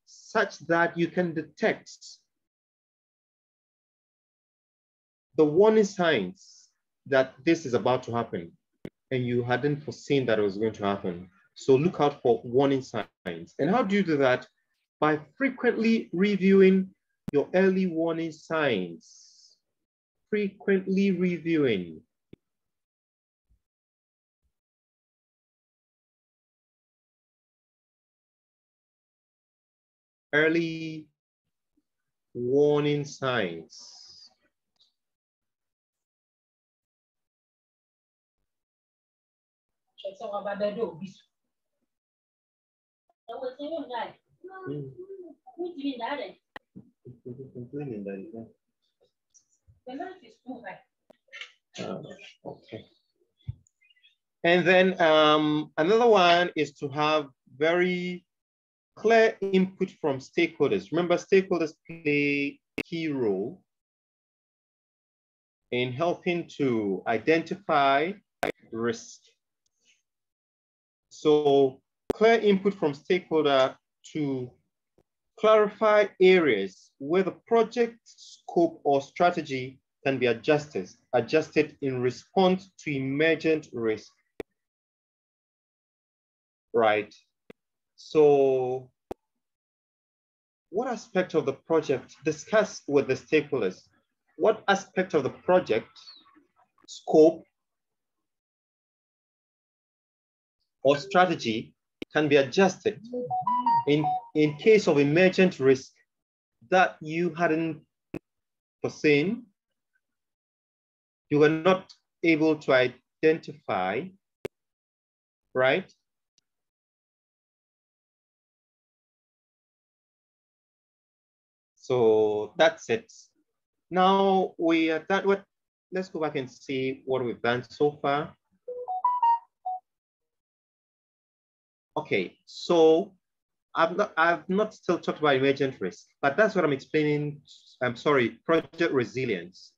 such that you can detect the warning signs that this is about to happen and you hadn't foreseen that it was going to happen. So look out for warning signs. And how do you do that? By frequently reviewing your early warning signs. Frequently reviewing. Early warning signs. Okay. And then another one is to have very clear input from stakeholders. Remember, stakeholders play a key role in helping to identify risk. So clear input from stakeholder to clarify areas where the project scope or strategy can be adjusted in response to emergent risk. Right. So what aspect of the project, discuss with the stakeholders, what aspect of the project scope or strategy can be adjusted in case of emergent risk that you hadn't foreseen, you were not able to identify, right? So that's it. Now we are done with, let's go back and see what we've done so far. Okay, so I've not still talked about emergent risk, but that's what I'm explaining. I'm sorry, project resilience.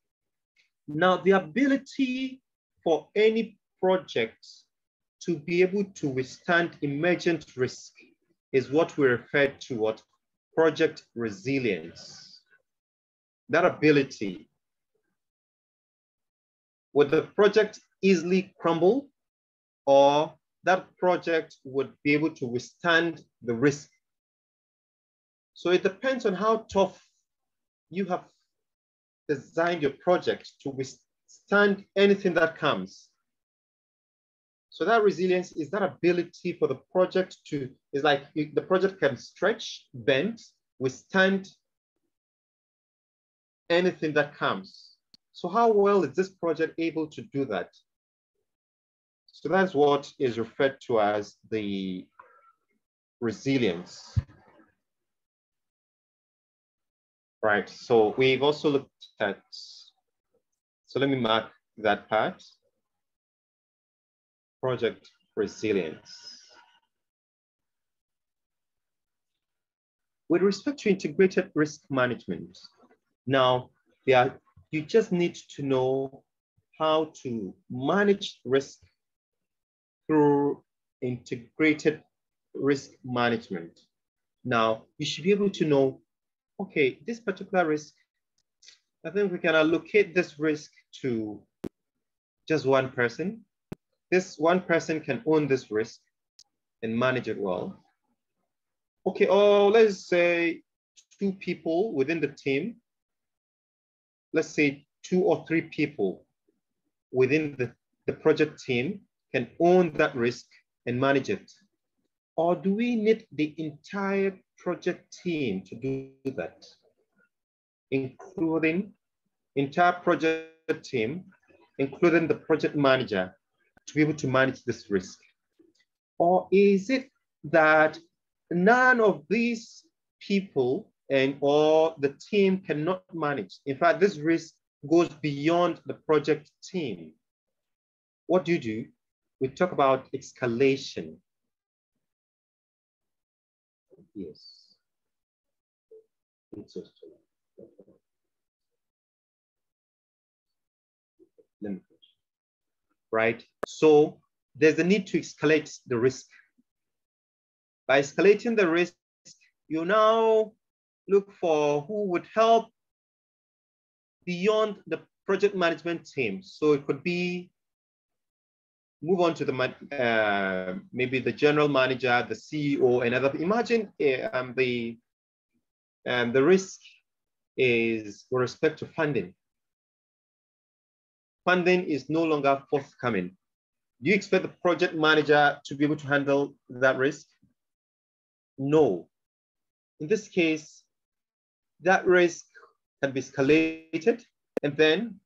Now, the ability for any project to be able to withstand emergent risk is what we refer to what project resilience. That ability. Would the project easily crumble, or that project would be able to withstand the risk? So it depends on how tough you have designed your project to withstand anything that comes. So that resilience is that ability for the project to, is like the project can stretch, bend, withstand anything that comes. So how well is this project able to do that? So that's what is referred to as the resilience. Right, so we've also looked at, so let me mark that part. Project resilience. With respect to integrated risk management, now you just need to know how to manage risk through integrated risk management. Now, you should be able to know, okay, this particular risk, I think we can allocate this risk to just one person. This one person can own this risk and manage it well. Okay, or let's say 2 people within the team. Let's say 2 or 3 people within the project team can own that risk and manage it. Or do we need the entire project team to do that? Including entire project team, including the project manager, to be able to manage this risk? Or is it that none of these people or the team cannot manage? In fact, this risk goes beyond the project team. What do? We talk about escalation. Yes. Right? So there's a need to escalate the risk. By escalating the risk, you now look for who would help beyond the project management team. So it could be move on to the maybe the general manager, the CEO, and other. Imagine the risk is with respect to funding. Funding is no longer forthcoming. Do you expect the project manager to be able to handle that risk? No. In this case, that risk can be escalated, and then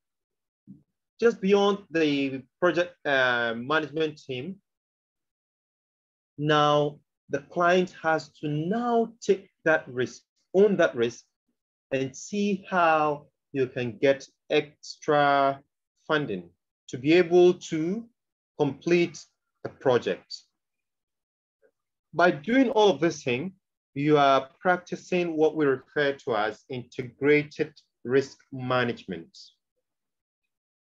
just beyond the project management team, now the client has to now take that risk, own that risk, and see how you can get extra funding to be able to complete the project. By doing all of this thing, you are practicing what we refer to as integrated risk management.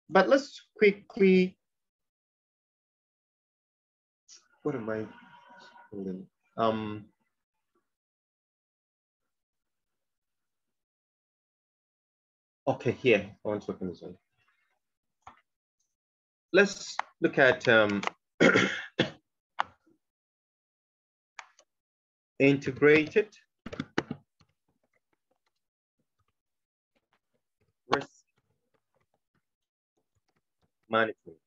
But let's quickly, what am I holding? Okay, here, I want to open this one. Let's look at integrated risk management.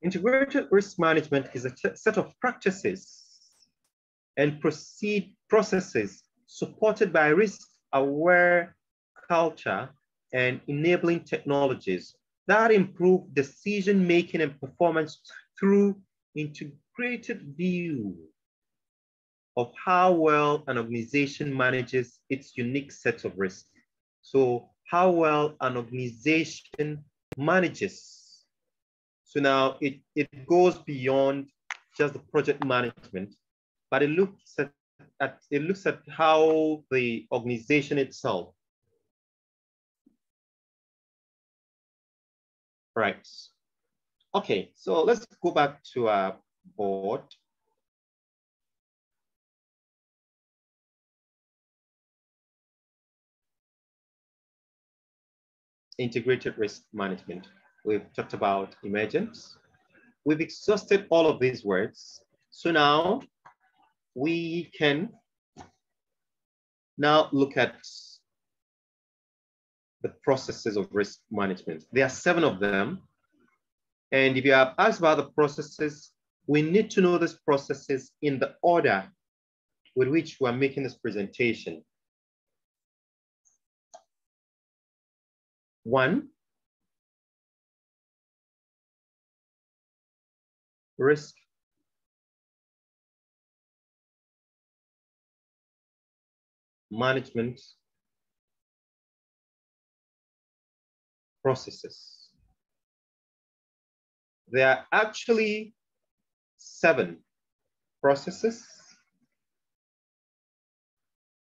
Integrated risk management is a set of practices and processes supported by risk-aware culture and enabling technologies that improve decision-making and performance through integrated view of how well an organization manages its unique set of risks. So how well an organization manages. So now it goes beyond just the project management, but it looks at how the organization itself. Right. Okay, so let's go back to our board. Integrated risk management. We've talked about emergence. We've exhausted all of these words. So now we can now look at the processes of risk management. There are 7 of them. And if you are asked about the processes, we need to know these processes in the order with which we're making this presentation. 1, risk management processes. There are actually 7 processes,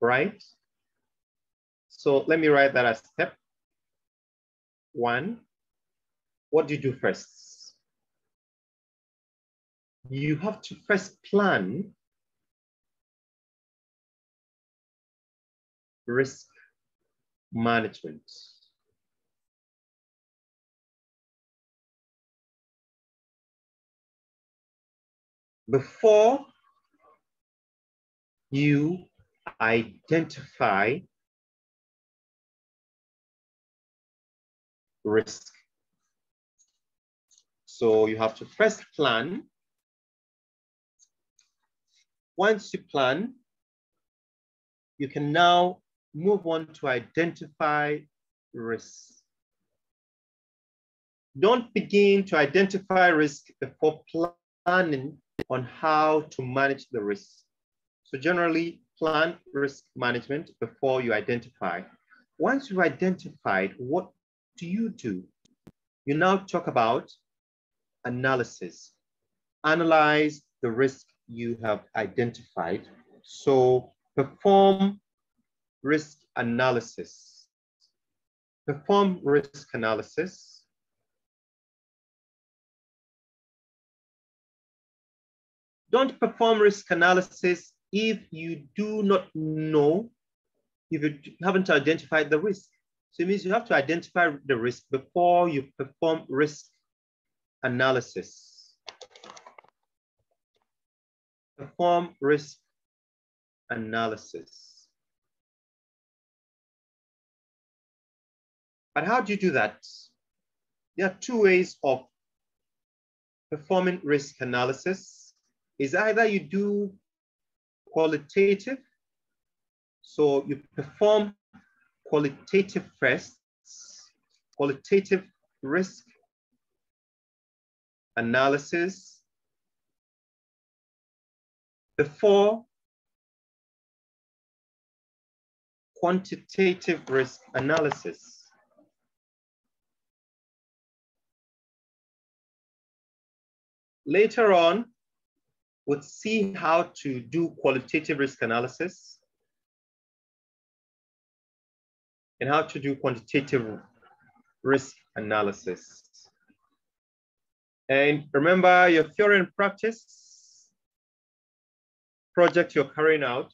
right? So let me write that as step 1. What do you do first? You have to first plan risk management. Before you identify risk. So you have to first plan. Once you plan, you can now move on to identify risks. Don't begin to identify risk before planning on how to manage the risk. So generally, plan risk management before you identify. Once you've identified, what do? You now talk about analysis. Analyze the risk you have identified. So perform risk analysis. Perform risk analysis. Don't perform risk analysis if you do not know, if you haven't identified the risk. So it means you have to identify the risk before you perform risk analysis. Perform risk analysis. But how do you do that? There are two ways of performing risk analysis. Is either you do qualitative, so you perform qualitative first, qualitative risk analysis before quantitative risk analysis. Later on, we'll see how to do qualitative risk analysis and how to do quantitative risk analysis. And remember your theory and practice project you're carrying out,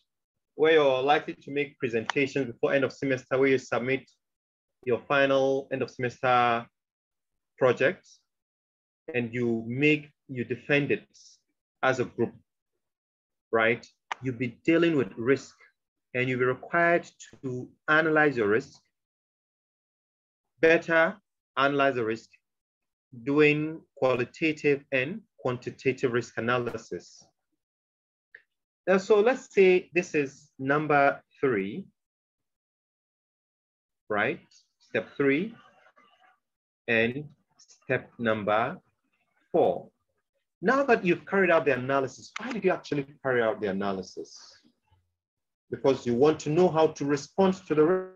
where you're likely to make presentations before end of semester, where you submit your final end of semester project and you defend it as a group, right? You'll be dealing with risk and you'll be required to analyze your risk, better analyze the risk, doing qualitative and quantitative risk analysis. So let's say this is number 3, right? Step 3 and step number 4. Now that you've carried out the analysis, why did you actually carry out the analysis? Because you want to know how to respond to the risk.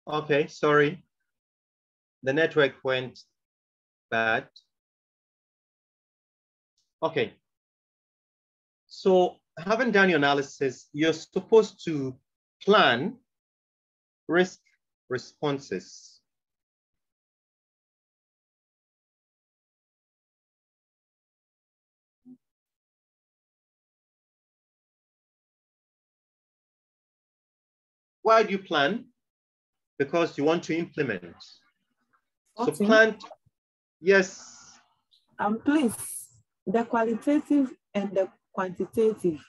Okay, sorry. The network went bad. Okay. So having done your analysis, you're supposed to plan risk responses. Why do you plan? Because you want to implement. So plan, yes. Please, the qualitative and the quantitative,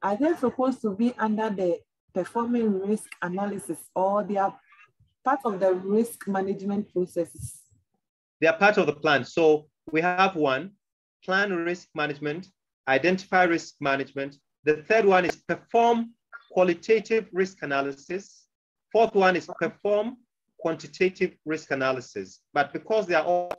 are they supposed to be under the performing risk analysis, or they are part of the risk management processes? They are part of the plan. So we have one, plan risk management, identify risk management, The third one is perform qualitative risk analysis. Fourth one is perform quantitative risk analysis. But because they are all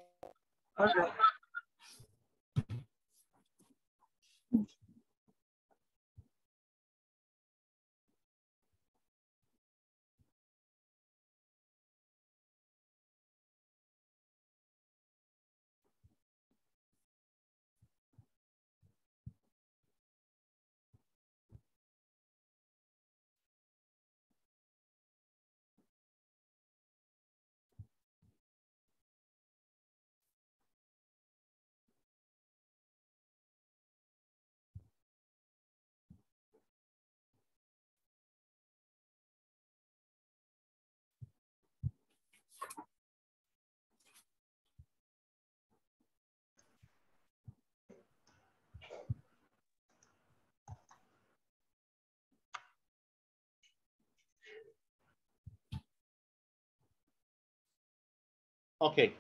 okay.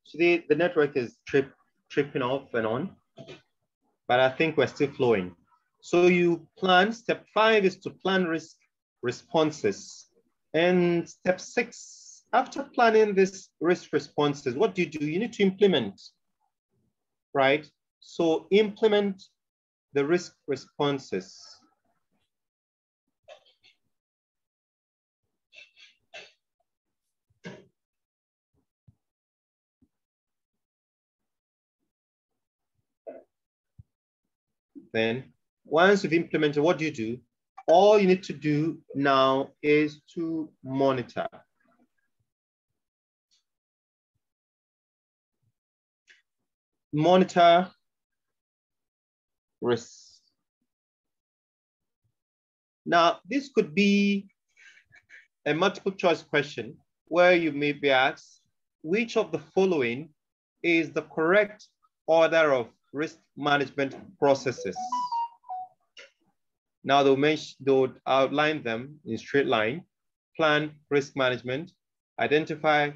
Today the network is tripping off and on, but I think we're still flowing. So you plan, step 5 is to plan risk responses. And step 6, after planning this risk responses, what do? You need to implement, right? So implement the risk responses. Then once you've implemented, what do? All you need to do now is to monitor. Monitor risks. Now, this could be a multiple choice question where you may be asked, which of the following is the correct order of risk management processes? Now they'll outline them in straight line: plan risk management, identify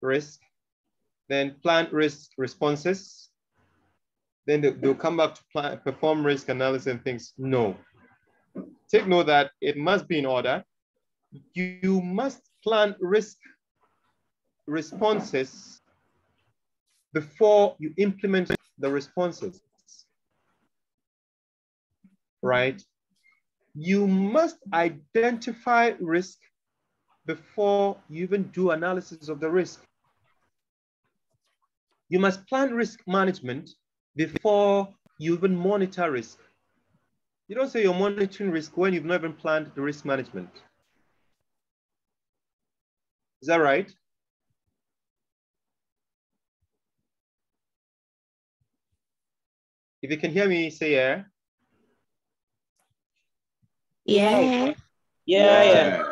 risk, then plan risk responses. Then they'll come back to perform risk analysis and things. No. Take note that it must be in order. You must plan risk responses before you implement the responses, right? You must identify risk before you even do analysis of the risk. You must plan risk management before you even monitor risk. You don't say you're monitoring risk when you've not even planned the risk management. Is that right? If you can hear me, say yeah. Yeah. Yeah.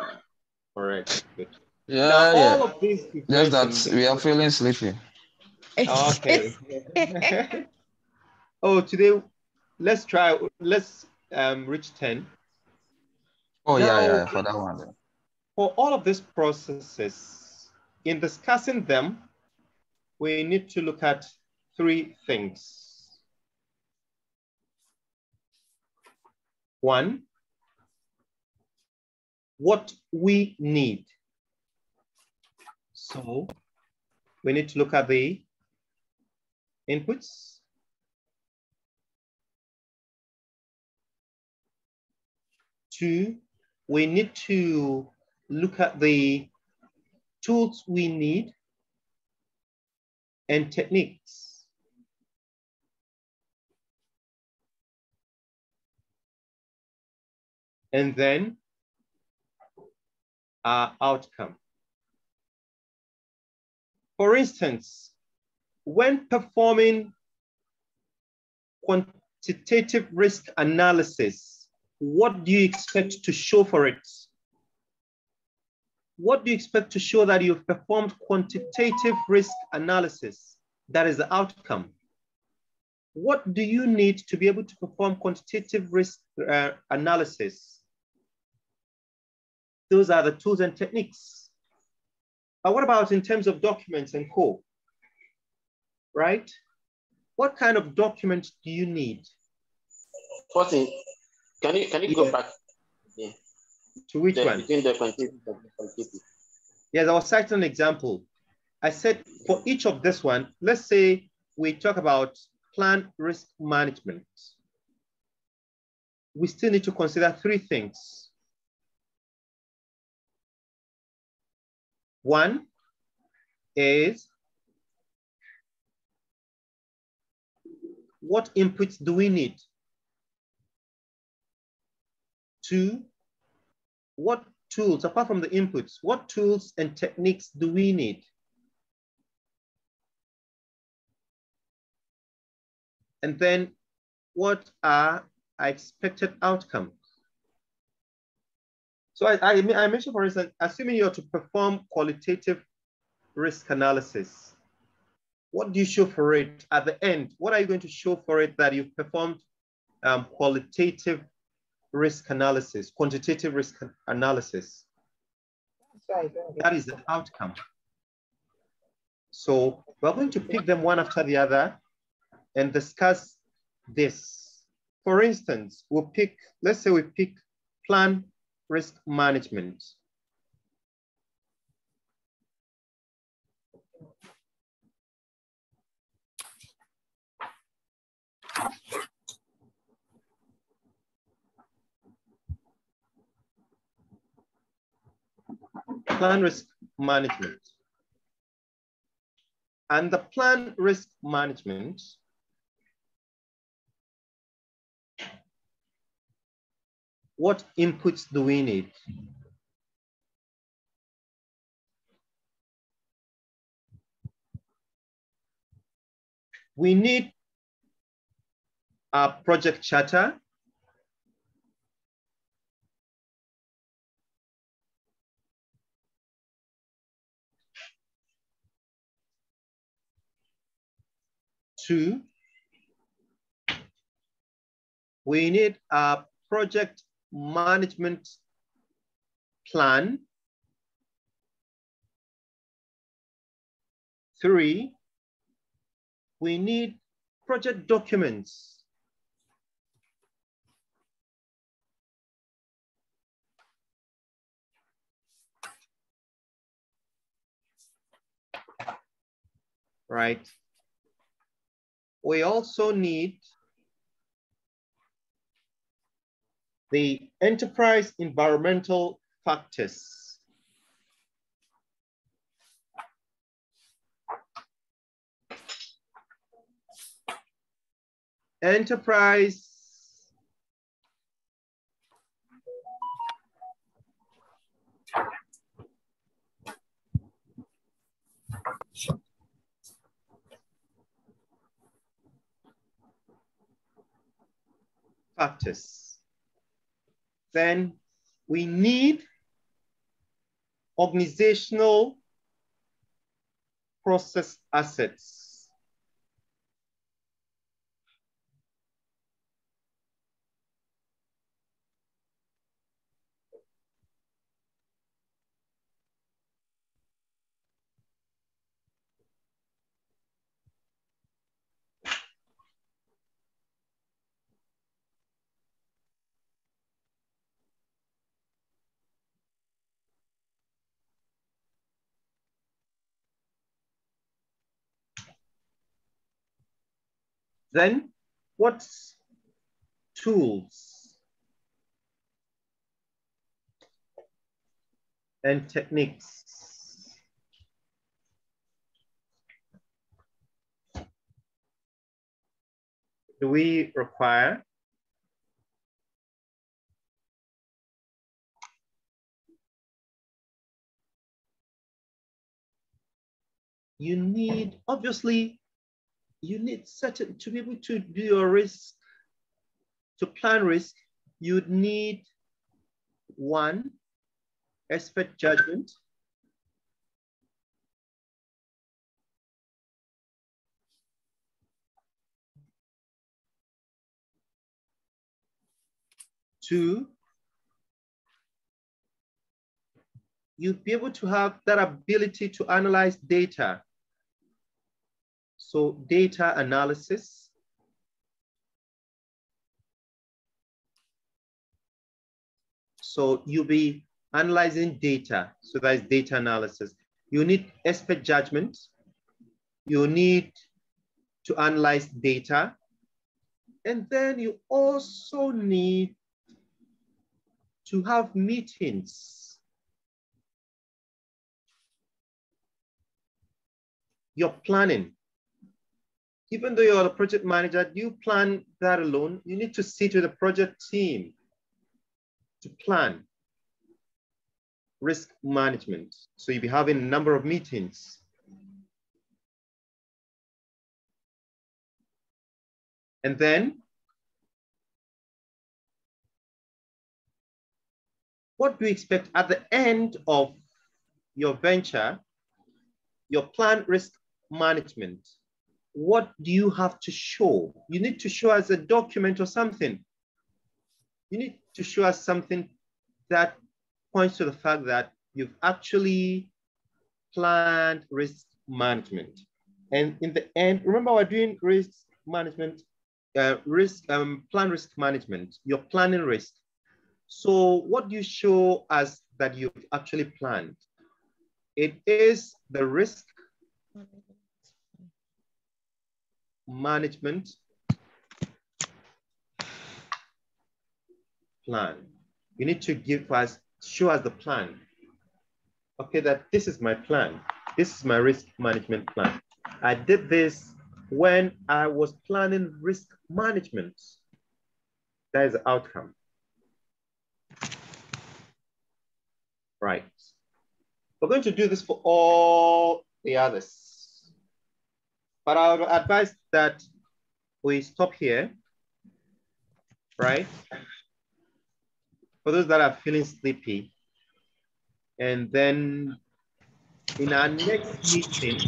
All right, good. Yeah, Now, yeah. all of these Just that we are feeling sleepy. Okay. Oh, today, let's reach 10. Oh, Now, yeah, for that one. for all of these processes, in discussing them, we need to look at 3 things. 1, what we need. So we need to look at the inputs. 2, we need to look at the tools we need and techniques. And then our outcome. For instance, when performing quantitative risk analysis, what do you expect to show for it? What do you expect to show that you've performed quantitative risk analysis? That is the outcome. What do you need to be able to perform quantitative risk analysis? Those are the tools and techniques. But what about in terms of documents and co? Right? What kind of document do you need? 14. Can you go back? Yeah. To which one? Between the quantitative and the qualitative. Yes, I was citing an example. I said for each of this one, let's say we talk about plan risk management. We still need to consider three things. One is, what inputs do we need? Two, what tools, apart from the inputs, what tools and techniques do we need? And then what are our expected outcomes? So I mentioned, for instance, assuming you're to perform qualitative risk analysis, what do you show for it at the end? What are you going to show for it that you've performed qualitative risk analysis, quantitative risk analysis? That is the outcome. So we're going to pick them one after the other and discuss this. For instance, we'll pick, let's say we pick plan risk management. Plan risk management. And the plan risk management what inputs do we need? We need a project charter. Two, we need a project management plan. Three, we need project documents. Right. We also need the enterprise environmental factors. Enterprise factors. Then we need organizational process assets. Then what tools and techniques do we require? You need, obviously, you need certain, to be able to do your risk, to plan risk, you'd need one, expert judgment. Two, you'd be able to have that ability to analyze data. So data analysis. So you'll be analyzing data. So that is data analysis. You need expert judgment. You need to analyze data. And then you also need to have meetings. You're planning. Even though you're a project manager, you plan that alone. You need to sit with the project team to plan risk management. So you'll be having a number of meetings. And then, what do you expect at the end of your venture, your planned risk management? What do you have to show? You need to show us a document or something. You need to show us something that points to the fact that you've actually planned risk management. And in the end, remember we're doing risk management, plan risk management. You're planning risk. So what do you show us that you've actually planned? It is the risk management plan. You need to show us the plan. Okay, that this is my plan. This is my risk management plan. I did this when I was planning risk management. That is the outcome. Right. We're going to do this for all the others. But I would advise that we stop here, right? For those that are feeling sleepy. And then in our next meeting,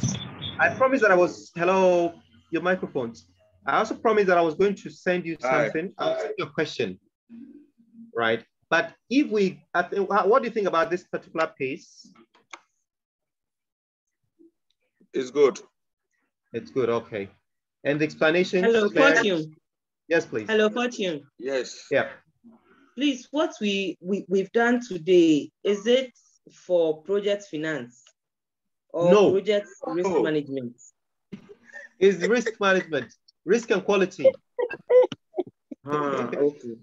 I promised that hello, your microphones. I also promised that I was going to send you something. I'll send you a question, right? But if what do you think about this particular piece? It's good. It's good, okay. And the explanation? Hello, Fortune. Yes, please. Hello, Fortune. Yes. Yeah. Please, what we've done today, is it for project finance or no. project risk management? It's risk management, risk and quality. Okay.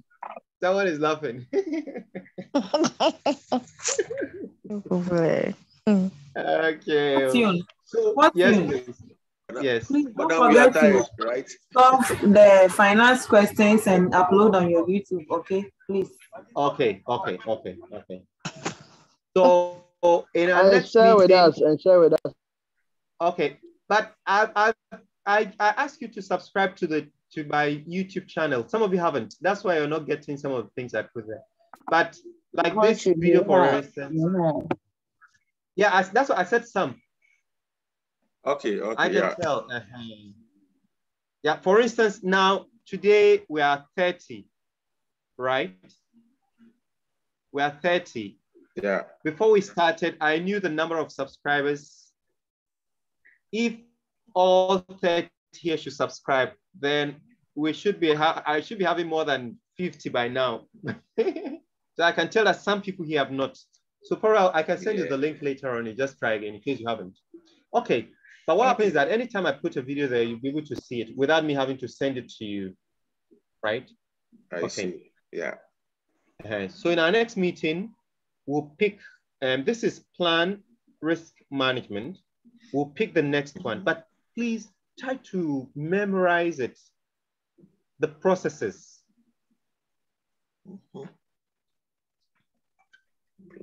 Someone is laughing. Okay. So, yes, please. Yes. Please don't forget to solve the finance questions and upload on your YouTube, okay? Please. Okay. So in our next share meeting, with us. Okay, but I ask you to subscribe to my YouTube channel. Some of you haven't. That's why you're not getting some of the things I put there. But like this video, for instance. Yeah, that's what I said. Some. Okay. I can tell. Yeah, for instance, now today we are 30, right? We are 30. Yeah. Before we started, I knew the number of subscribers. If all 30 here should subscribe, then I should be having more than 50 by now. So I can tell that some people here have not. So Paul, I can send you the link later on. You just try again in case you haven't. Okay. But what happens is that anytime I put a video there, you'll be able to see it without me having to send it to you, right? I see. Yeah. So in our next meeting, we'll pick, this is plan risk management. We'll pick the next one, but please try to memorize it, the processes.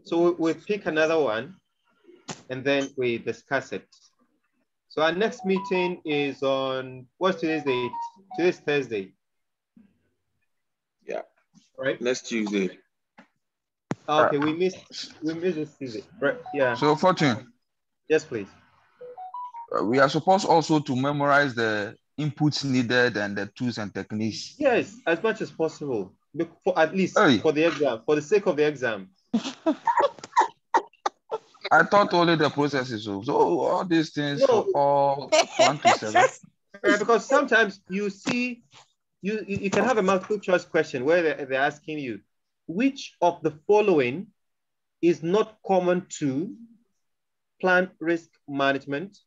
So we'll pick another one and then we discuss it. So our next meeting is on, what's today's date? Today's Thursday. Yeah. Right? Next Tuesday. Okay, we missed this Tuesday. Right, yeah. So Fortune. Yes, please. We are supposed also to memorize the inputs needed and the tools and techniques. Yes, as much as possible. For at least for the exam, for the sake of the exam. I thought only the processes. So all these things for all 1 to 7. Because sometimes you see, you can have a multiple choice question where they're asking you, which of the following is not common to plant risk management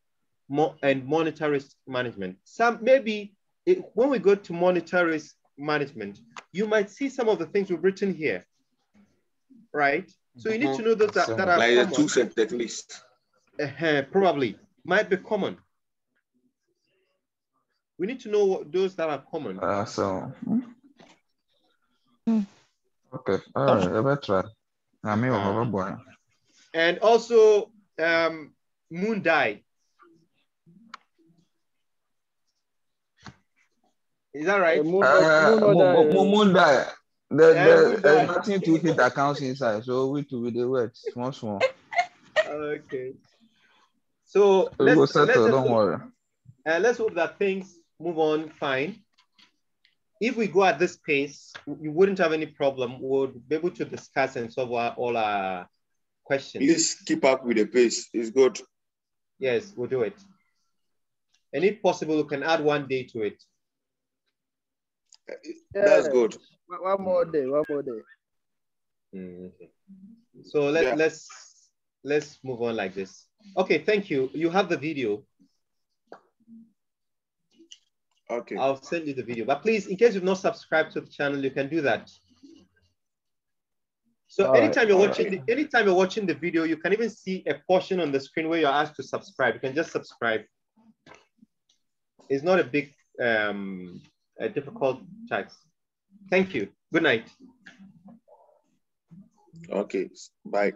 and monetary risk management? Some maybe when we go to monetary risk management, you might see some of the things we've written here, right? So you need to know those that are like common. the 2 set list. Probably might be common. We need to know what those that are common. Okay, all right, better. And also moon die. Is that right? Moon die. There's die. nothing to hit accounts inside, so we to the word small. Okay. So let's settle. Don't worry. Let's hope that things move on fine. If we go at this pace, you wouldn't have any problem. We'll be able to discuss and solve all our questions. Please keep up with the pace. It's good. Yes, we'll do it. And if possible, we can add 1 day to it. That's good. One more day. Okay. So let's move on like this. Okay, thank you. You have the video. Okay. I'll send you the video. But please, in case you've not subscribed to the channel, you can do that. So anytime you're watching the video, you can even see a portion on the screen where you're asked to subscribe. You can just subscribe. It's not a big a difficult task. Thank you. Good night. Okay. Bye.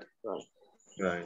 Bye.